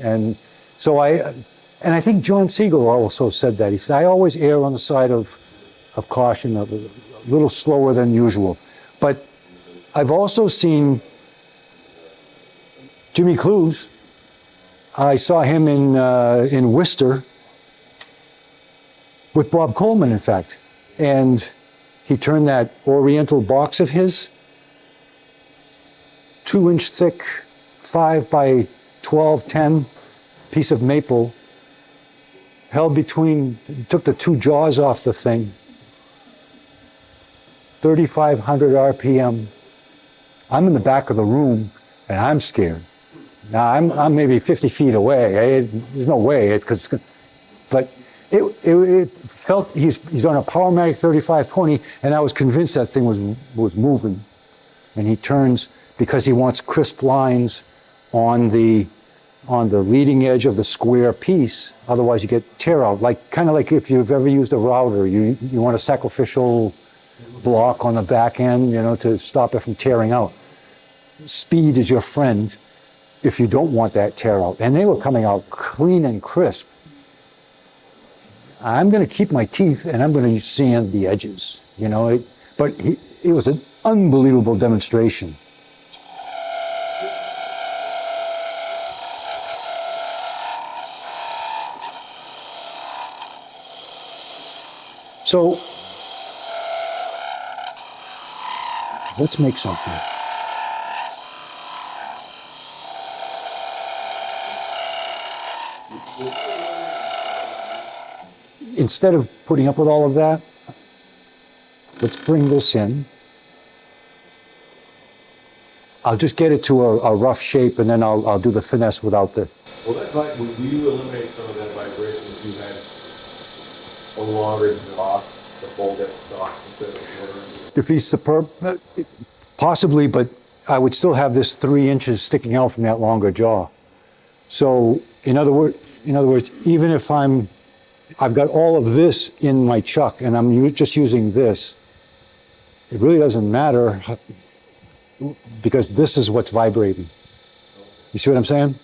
A: and so I think John Siegel also said that. He said, I always err on the side of caution, a little slower than usual. But I've also seen Jimmy Clues. I saw him in Worcester with Bob Coleman, in fact, and he turned that Oriental box of his, 2-inch thick, 5 by 12-10 piece of maple, held between, took the 2 jaws off the thing, 3,500 RPM. I'm in the back of the room and I'm scared. Now I'm maybe 50 feet away. There's no way, but it felt he's on a Powermatic 3520, and I was convinced that thing was moving. And he turns because he wants crisp lines on the leading edge of the square piece. Otherwise, you get tear out. Kind of like if you've ever used a router, you want a sacrificial block on the back end, to stop it from tearing out. Speed is your friend if you don't want that tear out. And they were coming out clean and crisp. I'm going to keep my teeth and I'm going to sand the edges, but it was an unbelievable demonstration. So let's make something. Instead of putting up with all of that, let's bring this in. I'll just get it to a rough shape, and then I'll do the finesse without the...
E: Well, will you eliminate some of that vibration if you had a longer jaw to hold that stock instead of
A: Defeats the purpose, possibly, but I would still have this 3 inches sticking out from that longer jaw. So, in other words, even if I've got all of this in my chuck and I'm just using this, it really doesn't matter because this is what's vibrating. You see what I'm saying?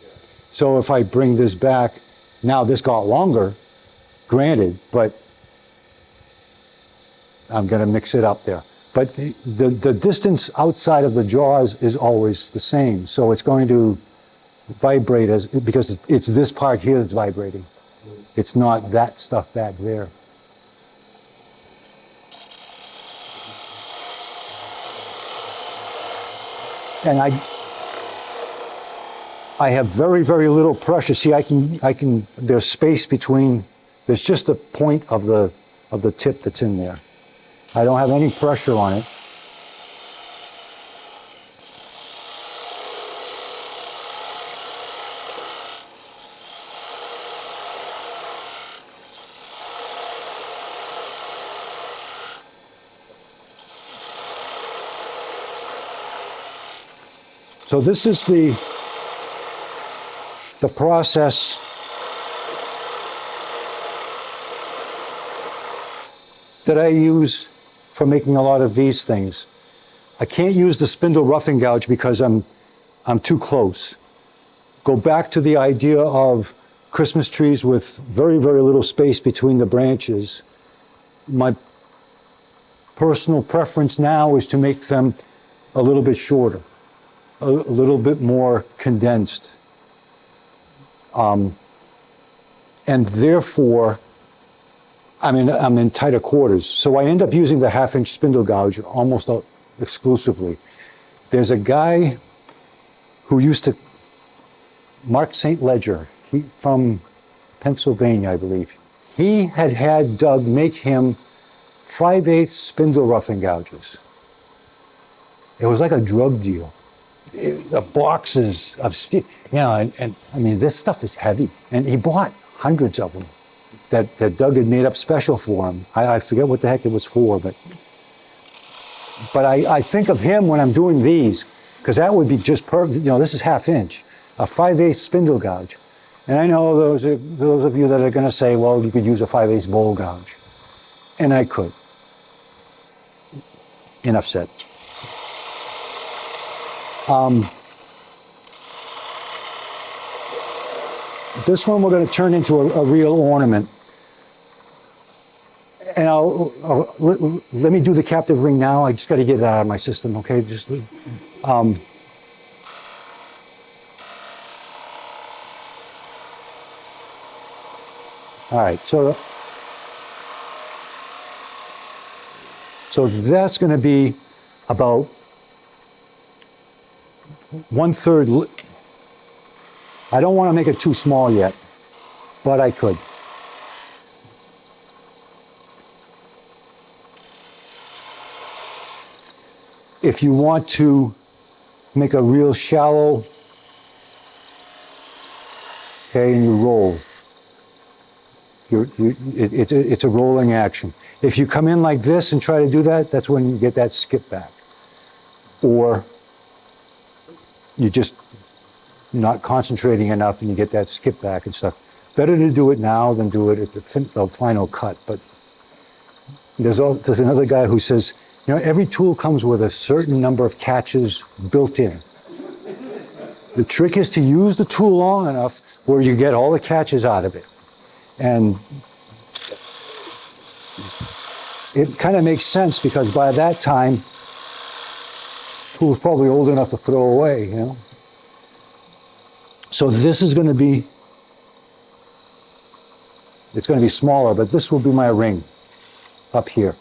A: So if I bring this back, now this got longer, granted, but I'm going to mix it up there. But the distance outside of the jaws is always the same. So it's going to vibrate because it's this part here that's vibrating. It's not that stuff back there. And I have very, very little pressure. See, there's space between, there's just a point of the tip that's in there. I don't have any pressure on it. So this is the process that I use for making a lot of these things. I can't use the spindle roughing gouge because I'm too close. Go back to the idea of Christmas trees with very, very little space between the branches. My personal preference now is to make them a little bit shorter, a little bit more condensed. And therefore, I'm in tighter quarters. So I end up using the 1/2-inch spindle gouge almost exclusively. There's a guy who used to, Mark St. Ledger, from Pennsylvania, I believe. He had Doug make him 5/8 spindle roughing gouges. It was like a drug deal. The boxes of steel, and I mean, this stuff is heavy. And he bought hundreds of them that Doug had made up special for him. I forget what the heck it was for, but I think of him when I'm doing these, because that would be just perfect. This is 1/2-inch, a 5/8 spindle gouge. And I know those of you that are going to say, well, you could use a 5/8 bowl gouge. And I could. Enough said. This one we're going to turn into a real ornament. And let me do the captive ring now. I just got to get it out of my system, okay? All right, so that's going to be about 1/3. I don't want to make it too small yet, but I could. If you want to make a real shallow, okay, and you roll, it's a rolling action. If you come in like this and try to do that, that's when you get that skip back. Or you're just not concentrating enough and you get that skip back and stuff. Better to do it now than do it at the final cut. But there's another guy who says, every tool comes with a certain number of catches built in. The trick is to use the tool long enough where you get all the catches out of it. And it kind of makes sense because by that time, the tool's probably old enough to throw away, So this is going to be, it's going to be smaller, but this will be my ring up here.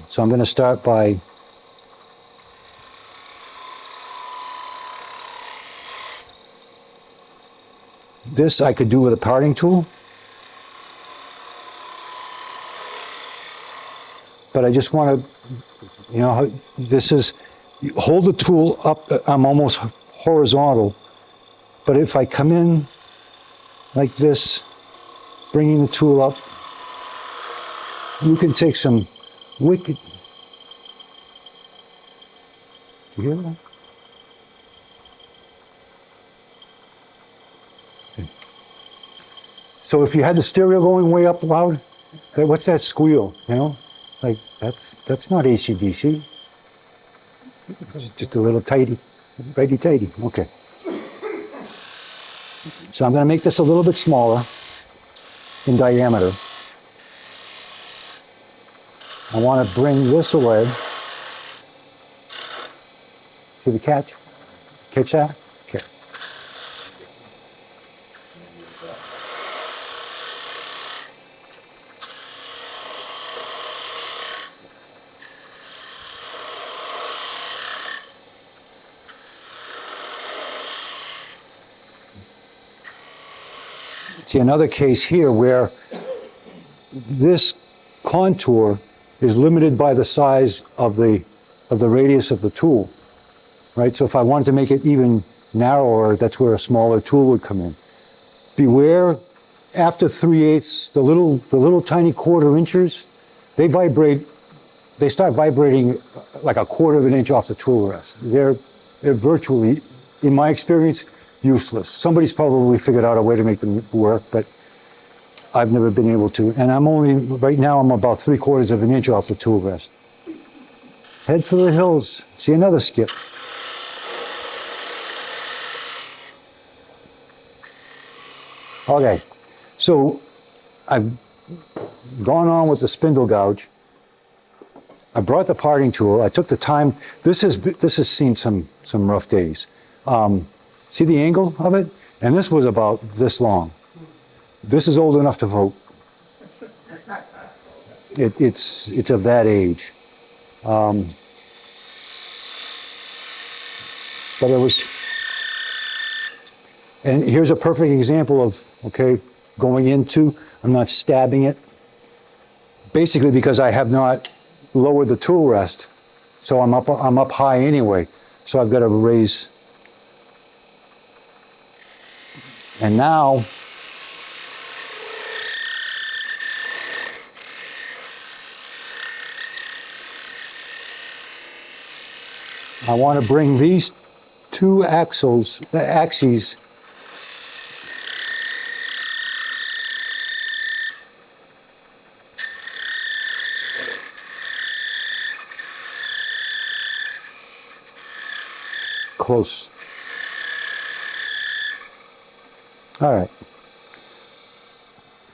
A: So I'm going to start by this I could do with a parting tool, but I just want to, this is, hold the tool up, I'm almost horizontal, but if I come in like this, bringing the tool up, you can take some wicked, do you hear that? Okay. So if you had the stereo going way up loud, what's that squeal, Like, that's not AC/DC. It's just a little tighty, righty-tighty, okay. So I'm gonna make this a little bit smaller in diameter. I wanna bring this away. See the catch? Catch that? Okay. See another case here where this contour is limited by the size of the radius of the tool, right? So if I wanted to make it even narrower, that's where a smaller tool would come in. Beware, after 3/8, the little tiny quarter inches, they start vibrating like a quarter of an inch off the tool rest. They're virtually, in my experience, useless. Somebody's probably figured out a way to make them work, but I've never been able to. And right now I'm about 3/4 of an inch off the tool rest. Head for the hills. See another skip. Okay, so I've gone on with the spindle gouge. I brought the parting tool. I took the time. This has seen some rough days. See the angle of it? And this was about this long. This is old enough to vote. It's of that age. But it was, and here's a perfect example of, okay, going into, I'm not stabbing it. Basically because I have not lowered the tool rest. So I'm up high anyway. So I've got to raise. And now, I want to bring these two axes close. All right.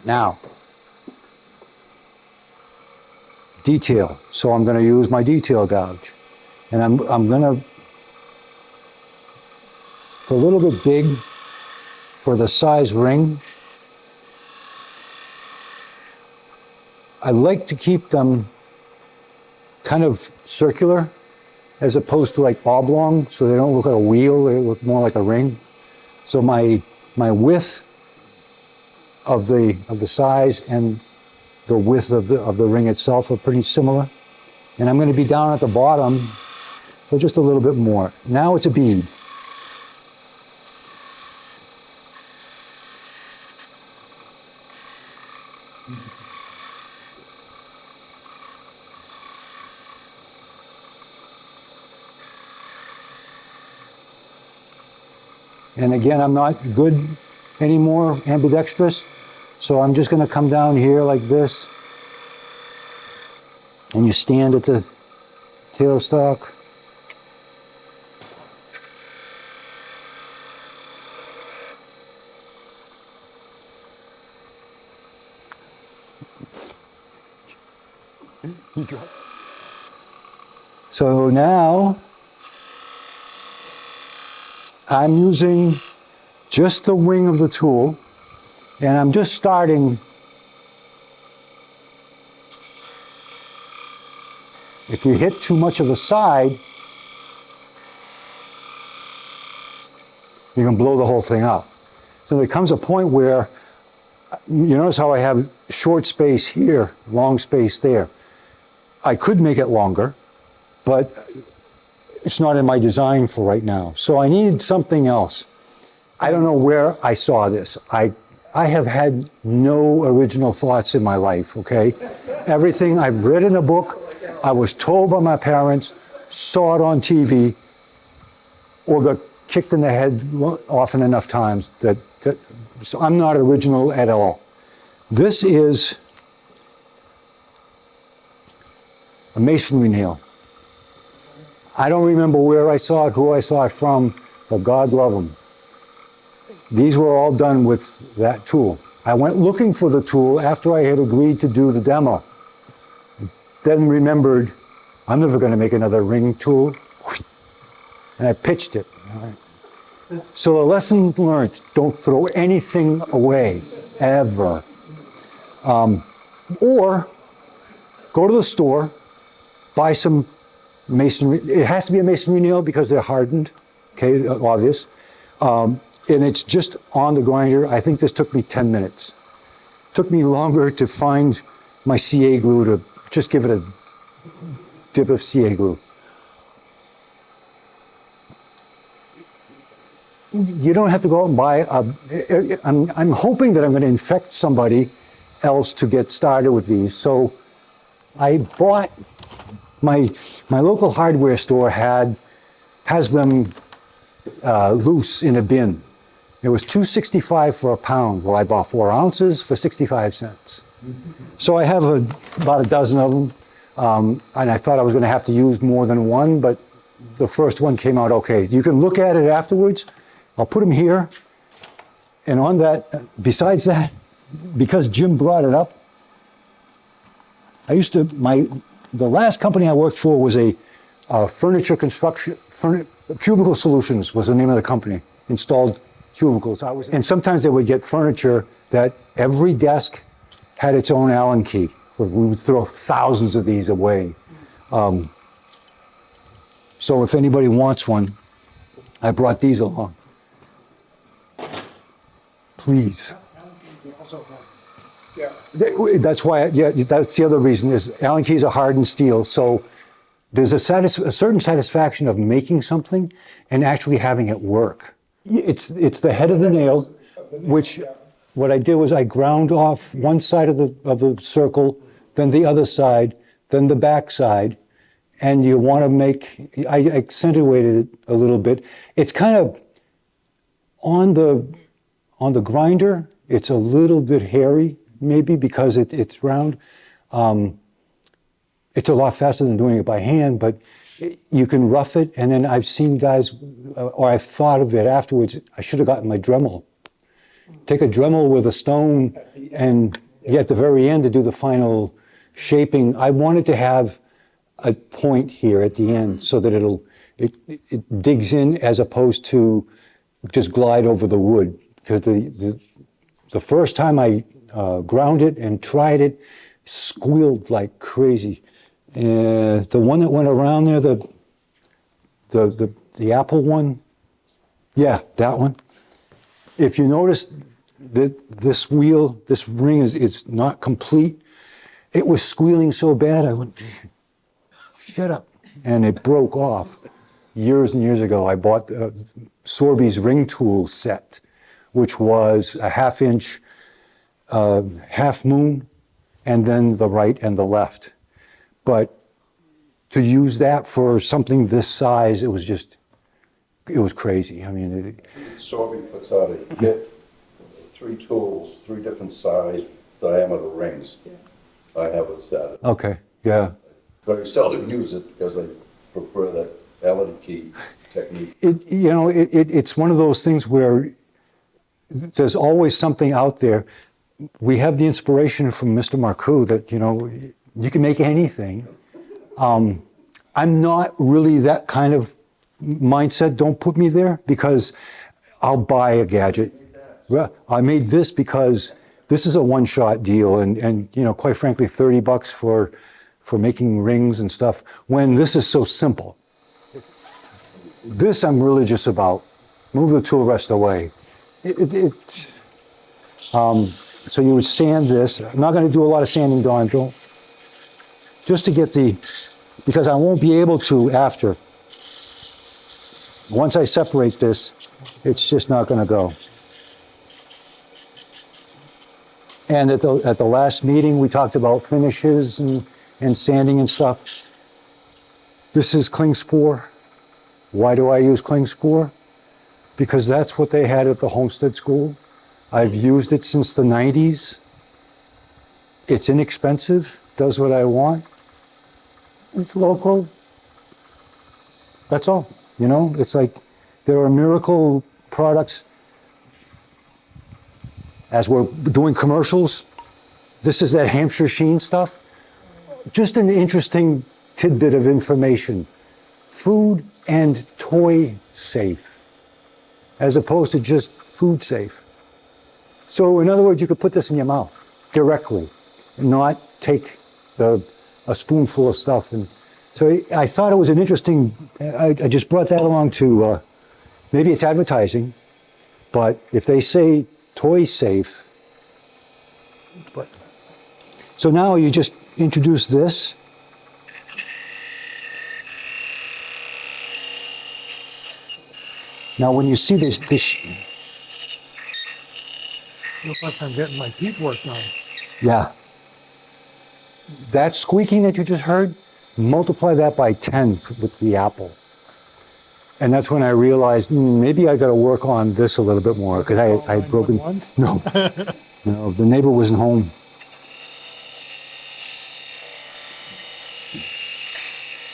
A: Now, detail. So I'm going to use my detail gouge. And I'm going to, it's a little bit big for the size ring. I like to keep them kind of circular as opposed to like oblong, so they don't look like a wheel, they look more like a ring. So my width of the size and the width of the ring itself are pretty similar. And I'm going to be down at the bottom, so just a little bit more. Now it's a bead. And again, I'm not good anymore, ambidextrous, so I'm just going to come down here like this, and you stand at the tailstock. So now I'm using just the wing of the tool, and I'm just starting. If you hit too much of the side, you can blow the whole thing up. So there comes a point where, you notice how I have short space here, long space there. I could make it longer, but it's not in my design for right now. So I need something else. I don't know where I saw this. I have had no original thoughts in my life, okay? Everything I've read in a book, I was told by my parents, saw it on TV, or got kicked in the head often enough times that so I'm not original at all. This is a masonry nail. I don't remember where I saw it, who I saw it from, but God love them. These were all done with that tool. I went looking for the tool after I had agreed to do the demo. Then remembered, I'm never going to make another ring tool. And I pitched it. So a lesson learned, don't throw anything away, ever. Or go to the store, buy some masonry. It has to be a masonry nail because they're hardened, okay, obvious. And it's just on the grinder. I think this took me 10 minutes. Took me longer to find my CA glue to just give it a dip of CA glue. You don't have to go out and buy I'm hoping that I'm going to infect somebody else to get started with these. So I bought, my local hardware store has them loose in a bin. It was $2.65 for a pound. Well, I bought 4 ounces for 65 cents. So I have about a dozen of them. And I thought I was going to have to use more than one, but the first one came out okay. You can look at it afterwards. I'll put them here. And on that, besides that, because Jim brought it up, the last company I worked for was a furniture construction, Cubicle Solutions was the name of the company, installed cubicles. And sometimes they would get furniture that every desk had its own Allen key. We would throw thousands of these away. So if anybody wants one, I brought these along. Please. That's why, that's the other reason is Allen keys are hardened steel. So there's a certain satisfaction of making something and actually having it work. It's the head of the nail, which what I did was I ground off one side of the circle, then the other side, then the back side, and you want to make, I accentuated it a little bit. It's kind of on the grinder, it's a little bit hairy, maybe because it's round. It's a lot faster than doing it by hand, but you can rough it. And then I've seen guys, or I've thought of it afterwards, I should have gotten my Dremel. Take a Dremel with a stone and at the very end to do the final shaping. I wanted to have a point here at the end so that it digs in as opposed to just glide over the wood. Because the first time I ground it and tried it, squealed like crazy. The one that went around there, the apple one, yeah, that one. If you notice that this ring is not complete, it was squealing so bad, I went, shut up. And it broke off. Years and years ago, I bought Sorby's ring tool set, which was a 1/2 inch half moon, and then the right and the left. But to use that for something this size, it was crazy. I mean,
F: Sorby puts out a kit, 3 tools, 3 different size diameter rings. I have a set.
A: okay, yeah.
F: Very seldom use it because I prefer that Allen key technique.
A: It's one of those things where there's always something out there. We have the inspiration from Mr. Marcoux that, you can make anything. I'm not really that kind of mindset. Don't put me there because I'll buy a gadget. Well, I made this because this is a one-shot deal and quite frankly, $30 for making rings and stuff when this is so simple. This I'm religious about. Move the tool rest away. So you would sand this. I'm not going to do a lot of sanding, Don, just to get because I won't be able to after. Once I separate this, it's just not going to go. And at the last meeting, we talked about finishes and sanding and stuff. This is Klingspor. Why do I use Klingspor? Because that's what they had at the Homestead School. I've used it since the 90s. It's inexpensive, does what I want. it's local. That's all, you know? It's like there are miracle products. As we're doing commercials, this is that Hampshire sheen stuff. Just an interesting tidbit of information. Food and toy safe, as opposed to just food safe. So in other words, you could put this in your mouth directly and not take a spoonful of stuff. And so I thought it was an interesting, I just brought that along to, maybe it's advertising, but if they say toy safe, but, so now you just introduce this. Now when you see this,
B: Looks like I'm getting my teeth worked on.
A: yeah. That squeaking that you just heard, multiply that by 10 with the apple. And that's when I realized maybe I got to work on this a little bit more because I had broken.
B: 911?
A: No, the neighbor wasn't home.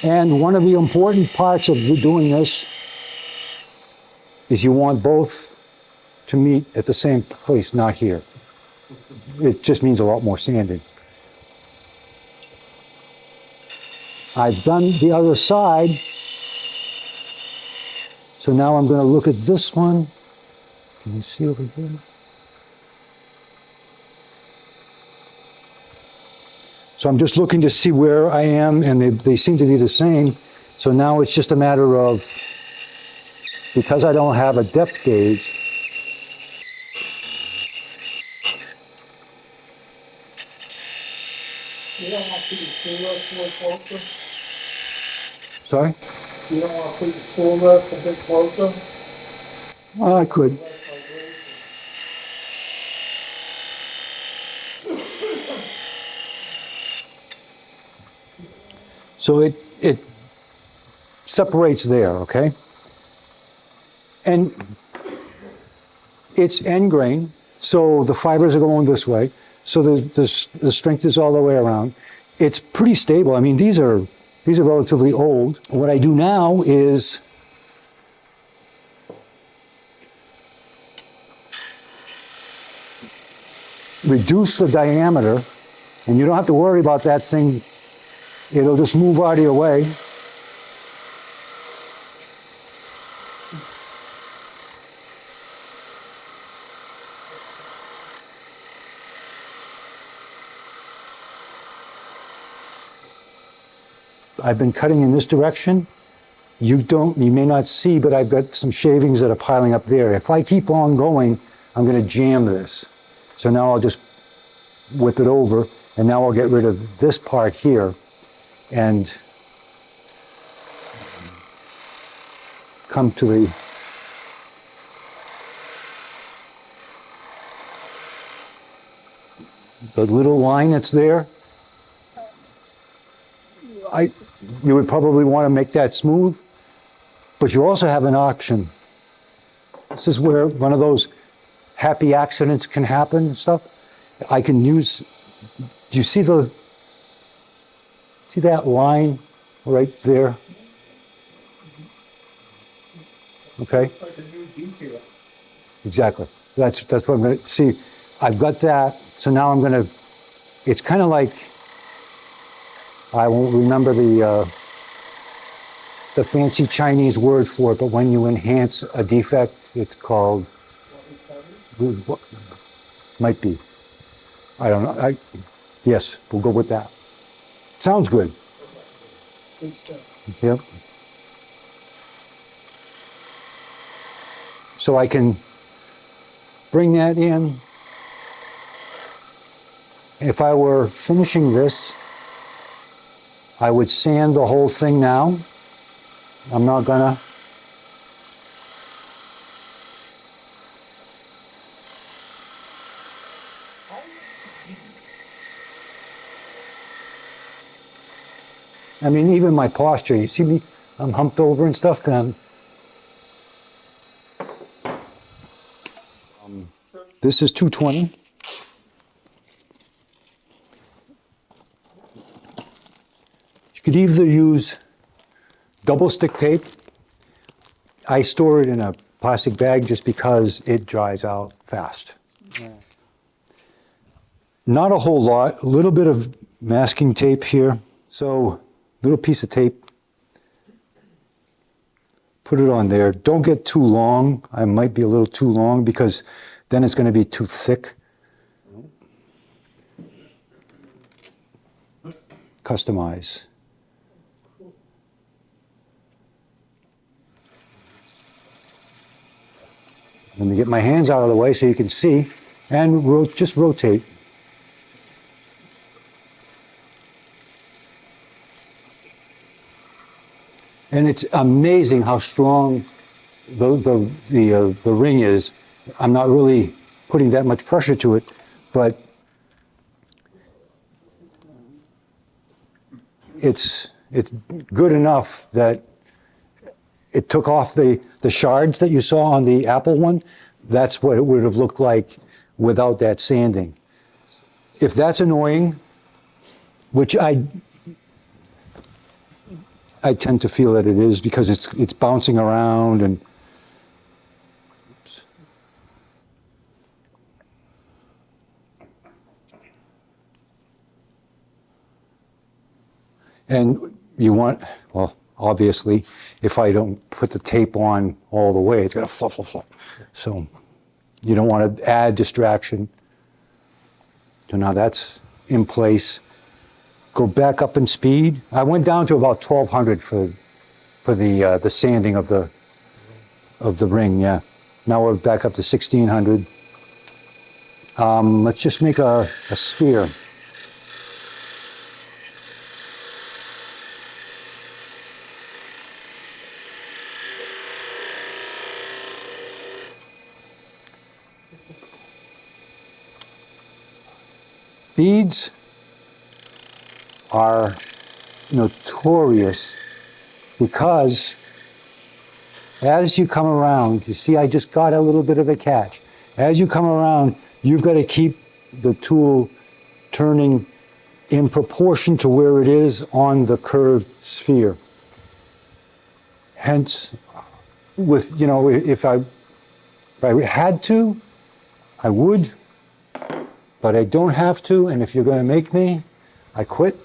A: And one of the important parts of doing this is you want both to meet at the same place, not here. It just means a lot more sanding. I've done the other side. So now I'm going to look at this one. Can you see over here? So I'm just looking to see where I am, and they seem to be the same. So now it's just a matter of, because I don't have a depth gauge,
B: You don't want to put your tool rest a little closer?
A: sorry?
B: You don't want to put your tool rest a bit closer?
A: Oh, I could. So it separates there, okay? And it's end grain, so the fibers are going this way, so the strength is all the way around. It's pretty stable. I mean, these are relatively old. What I do now is reduce the diameter, and you don't have to worry about that thing. It'll just move out of your way. I've been cutting in this direction. You may not see, but I've got some shavings that are piling up there. If I keep on going, I'm going to jam this. So now I'll just whip it over, and now I'll get rid of this part here and come to the little line that's there. You would probably want to make that smooth, but you also have an option. This is where one of those happy accidents can happen and stuff. I can use, do you see that line right there? Okay.
B: Like a new detail.
A: Exactly. That's what I'm going to see. I've got that, so now I'm going to. It's kind of like, I won't remember the fancy Chinese word for it, but when you enhance a defect, it's called. Might be. I don't know. Yes, we'll go with that. Sounds good.
B: Good stuff.
A: Yep. So I can bring that in. If I were finishing this, I would sand the whole thing now. I'm not gonna. I mean, even my posture, you see me, I'm humped over and stuff. This is 220. You could either use double stick tape. I store it in a plastic bag just because it dries out fast. Not a whole lot, a little bit of masking tape here. So, little piece of tape. Put it on there. Don't get too long. I might be a little too long because then it's going to be too thick. Customize. Let me get my hands out of the way so you can see, and just rotate. And it's amazing how strong the ring is. I'm not really putting that much pressure to it, but it's good enough that it took off the shards that you saw on the Apple one. That's what it would have looked like without that sanding. If that's annoying, which I tend to feel that it is because it's bouncing around and oops. And you want, well, obviously, if I don't put the tape on all the way, it's gonna fluff, fluff, fluff. So you don't want to add distraction. So now that's in place. Go back up in speed. I went down to about 1200 for the sanding of the ring. Yeah. Now we're back up to 1600. Let's just make a sphere. Beads are notorious because as you come around, you see I just got a little bit of a catch. As you come around, you've got to keep the tool turning in proportion to where it is on the curved sphere. Hence, with, if I had to, I would, but I don't have to, and if you're going to make me, I quit.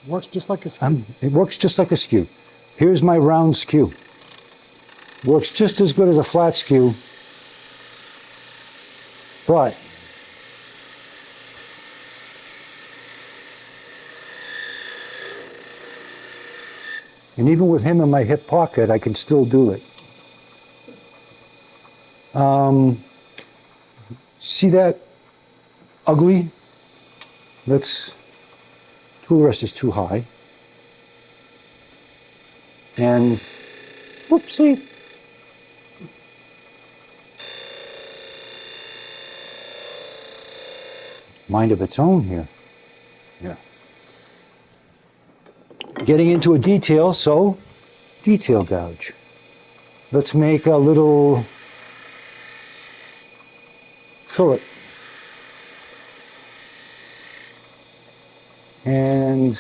B: Works just like a skew.
A: It works just like a skew. Here's my round skew. Works just as good as a flat skew, but and even with him in my hip pocket, I can still do it. See that ugly? Tool rest is too high. And, whoopsie. Mind of its own here. Yeah. Getting into a detail, so detail gouge. Let's make a little fillet. And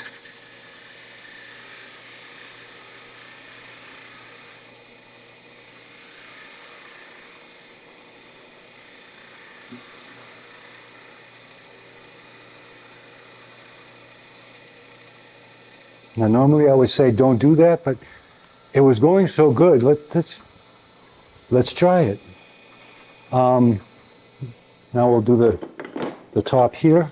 A: now normally I would say don't do that, but it was going so good. Let's try it. Now we'll do the top here.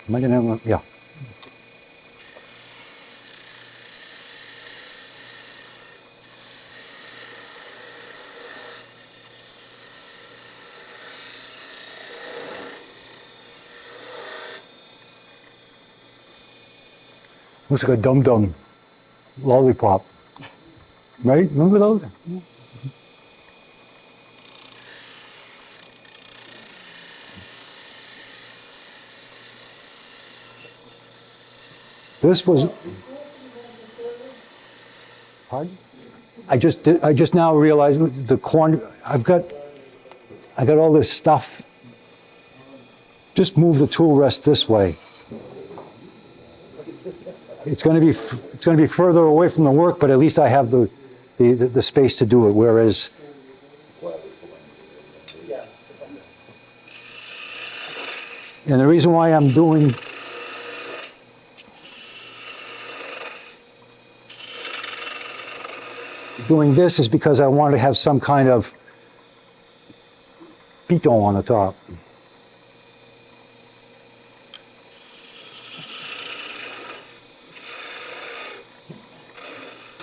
A: Am I gonna, yeah. Looks like a dum-dum. lollipop. Right? Remember those? This was. Pardon? I just now realized the corner. I got all this stuff. Just move the tool rest this way. It's going to be further away from the work, but at least I have the space to do it. Whereas. And the reason why I'm doing this is because I want to have some kind of piton on the top.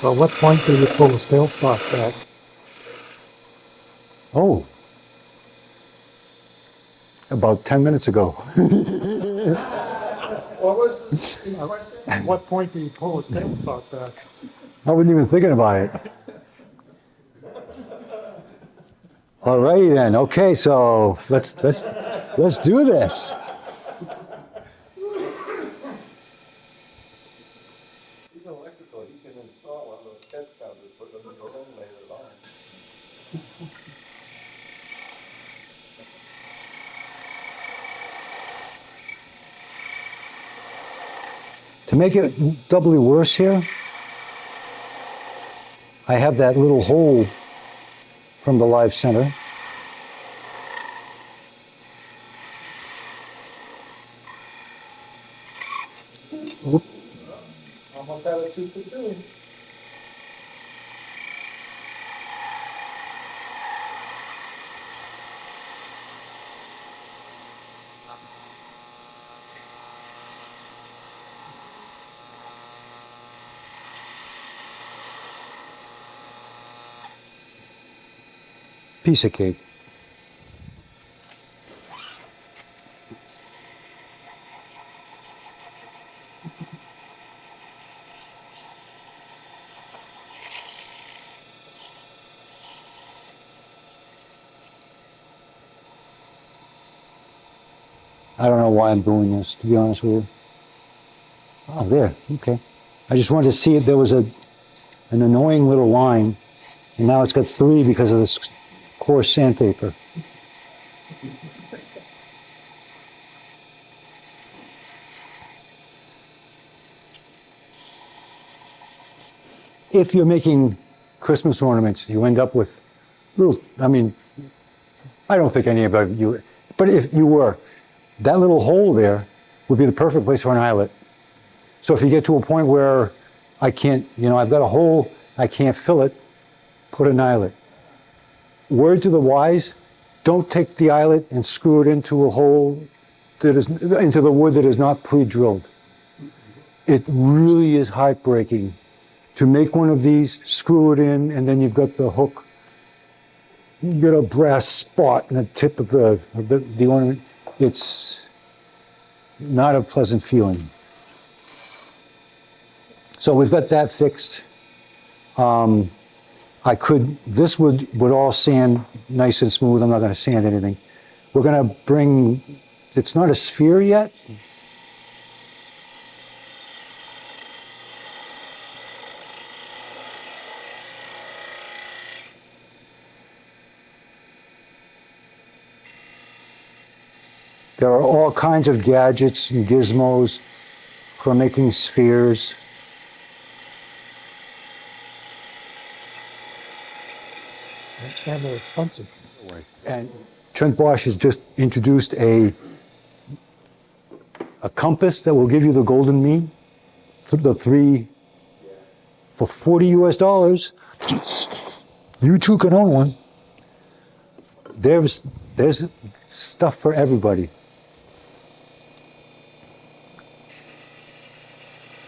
B: So at what point do you pull the steel stock back?
A: Oh, about 10 minutes ago.
C: What was this question?
B: At what point do you pull the steel stock back?
A: I wasn't even thinking about it. All righty then. Okay, so let's do this.
F: He's electrical, he can install one of those catch counters, put them in your own later on.
A: To make it doubly worse here, I have that little hole from the live center. Whoop.
C: Almost had a tooth to do.
A: Piece of cake. I don't know why I'm doing this, to be honest with you. Oh, there, okay. I just wanted to see if there was an annoying little line, and now it's got 3 because of this coarse sandpaper. If you're making Christmas ornaments, you end up with little, I mean, I don't think any of you, but if you were, that little hole there would be the perfect place for an eyelet. So if you get to a point where I can't, I've got a hole, I can't fill it, put an eyelet. Word to the wise, don't take the eyelet and screw it into a hole into the wood that is not pre-drilled. It really is heartbreaking to make one of these, screw it in, and then you've got the hook. You get a brass spot in the tip of the ornament. It's not a pleasant feeling. So we've got that fixed. This would all sand nice and smooth. I'm not going to sand anything. We're going to bring, it's not a sphere yet. There are all kinds of gadgets and gizmos for making spheres.
B: And they're expensive.
A: And Trent Bosch has just introduced a compass that will give you the golden mean. The 3 for $40 US. You too can own one. There's stuff for everybody.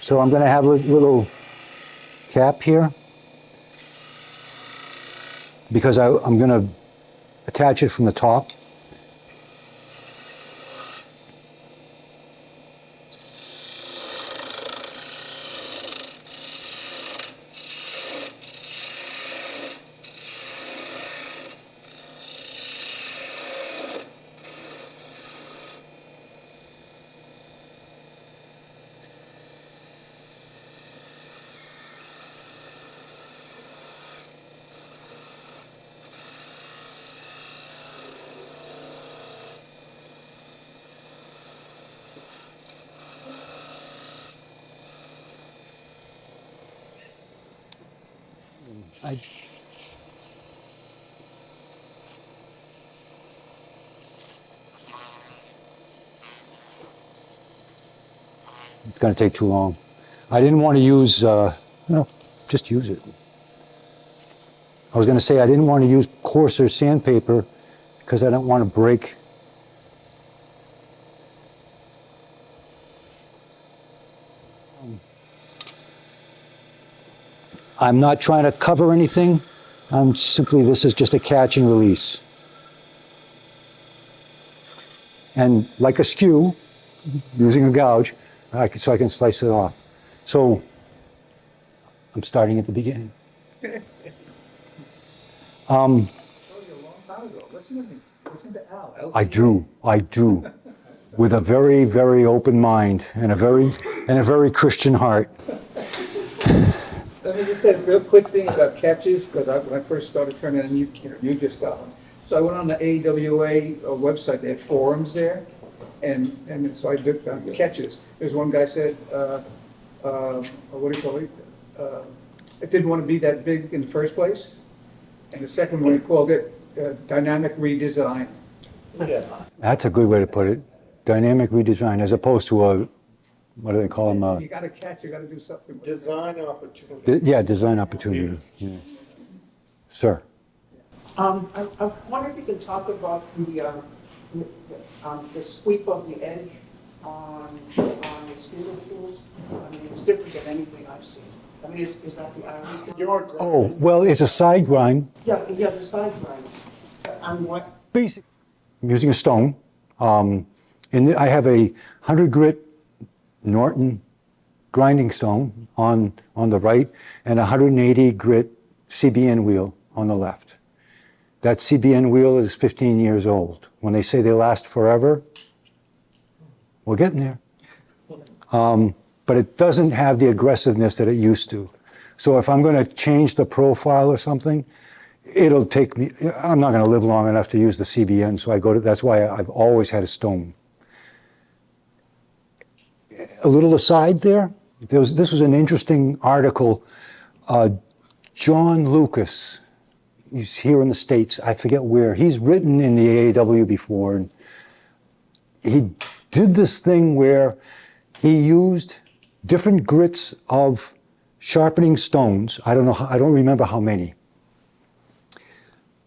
A: So I'm going to have a little cap here because I'm going to attach it from the top. I, it's going to take too long. I didn't want to use, no, just use it. I was going to say I didn't want to use coarser sandpaper because I don't want to break. I'm not trying to cover anything. I'm simply, this is just a catch and release. And like a skew, using a gouge, so I can slice it off. So I'm starting at the beginning. I do, with a very, very open mind and a very Christian heart.
G: Let me just say a real quick thing about catches, because when I first started turning, and you just got one. So I went on the AWA website, they had forums there, and so I looked on catches. There's one guy said, what do you call it? It didn't want to be that big in the first place. And the second one, he called it dynamic redesign.
A: That's a good way to put it. Dynamic redesign, as opposed to a, what do they call them?
G: You got to catch, you got to do something with it.
C: Design opportunity.
A: Yeah, design opportunity. Yeah. Sir.
H: I wonder if you can talk about the sweep of the edge on the spindle tools. I mean, it's different than anything I've seen. I mean, is that the irony?
A: Oh, well, it's a side grind.
H: Yeah, the side grind. On what?
A: Basic. I'm using a stone. I have a 100 grit Norton grinding stone on the right and a 180 grit CBN wheel on the left. That CBN wheel is 15 years old. When they say they last forever, we're getting there. But it doesn't have the aggressiveness that it used to. So if I'm going to change the profile or something, it'll take me, I'm not going to live long enough to use the CBN, so that's why I've always had a stone. A little aside there, this was an interesting article. John Lucas, he's here in the States, I forget where, he's written in the AAW before, and he did this thing where he used different grits of sharpening stones. I don't remember how many.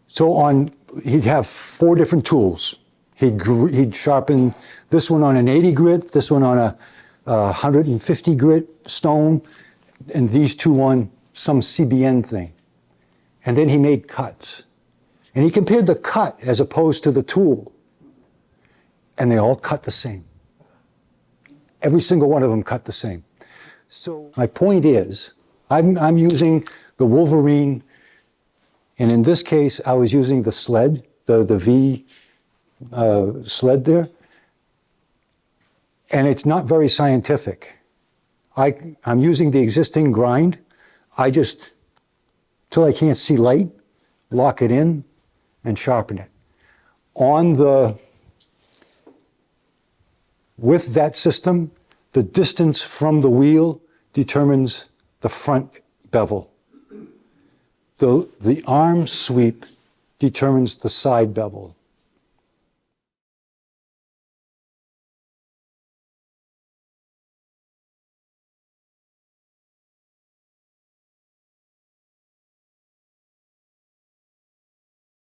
A: So he'd have 4 different tools. He'd sharpen this one on an 80 grit, this one on a 150 grit stone, and these 2 on some CBN thing. And then he made cuts. And he compared the cut as opposed to the tool. And they all cut the same. Every single one of them cut the same. So my point is, I'm using the Wolverine, and in this case, I was using the sled, the V sled there, and it's not very scientific. I'm using the existing grind. I just, till I can't see light, lock it in and sharpen it. With that system, the distance from the wheel determines the front bevel. The arm sweep determines the side bevel.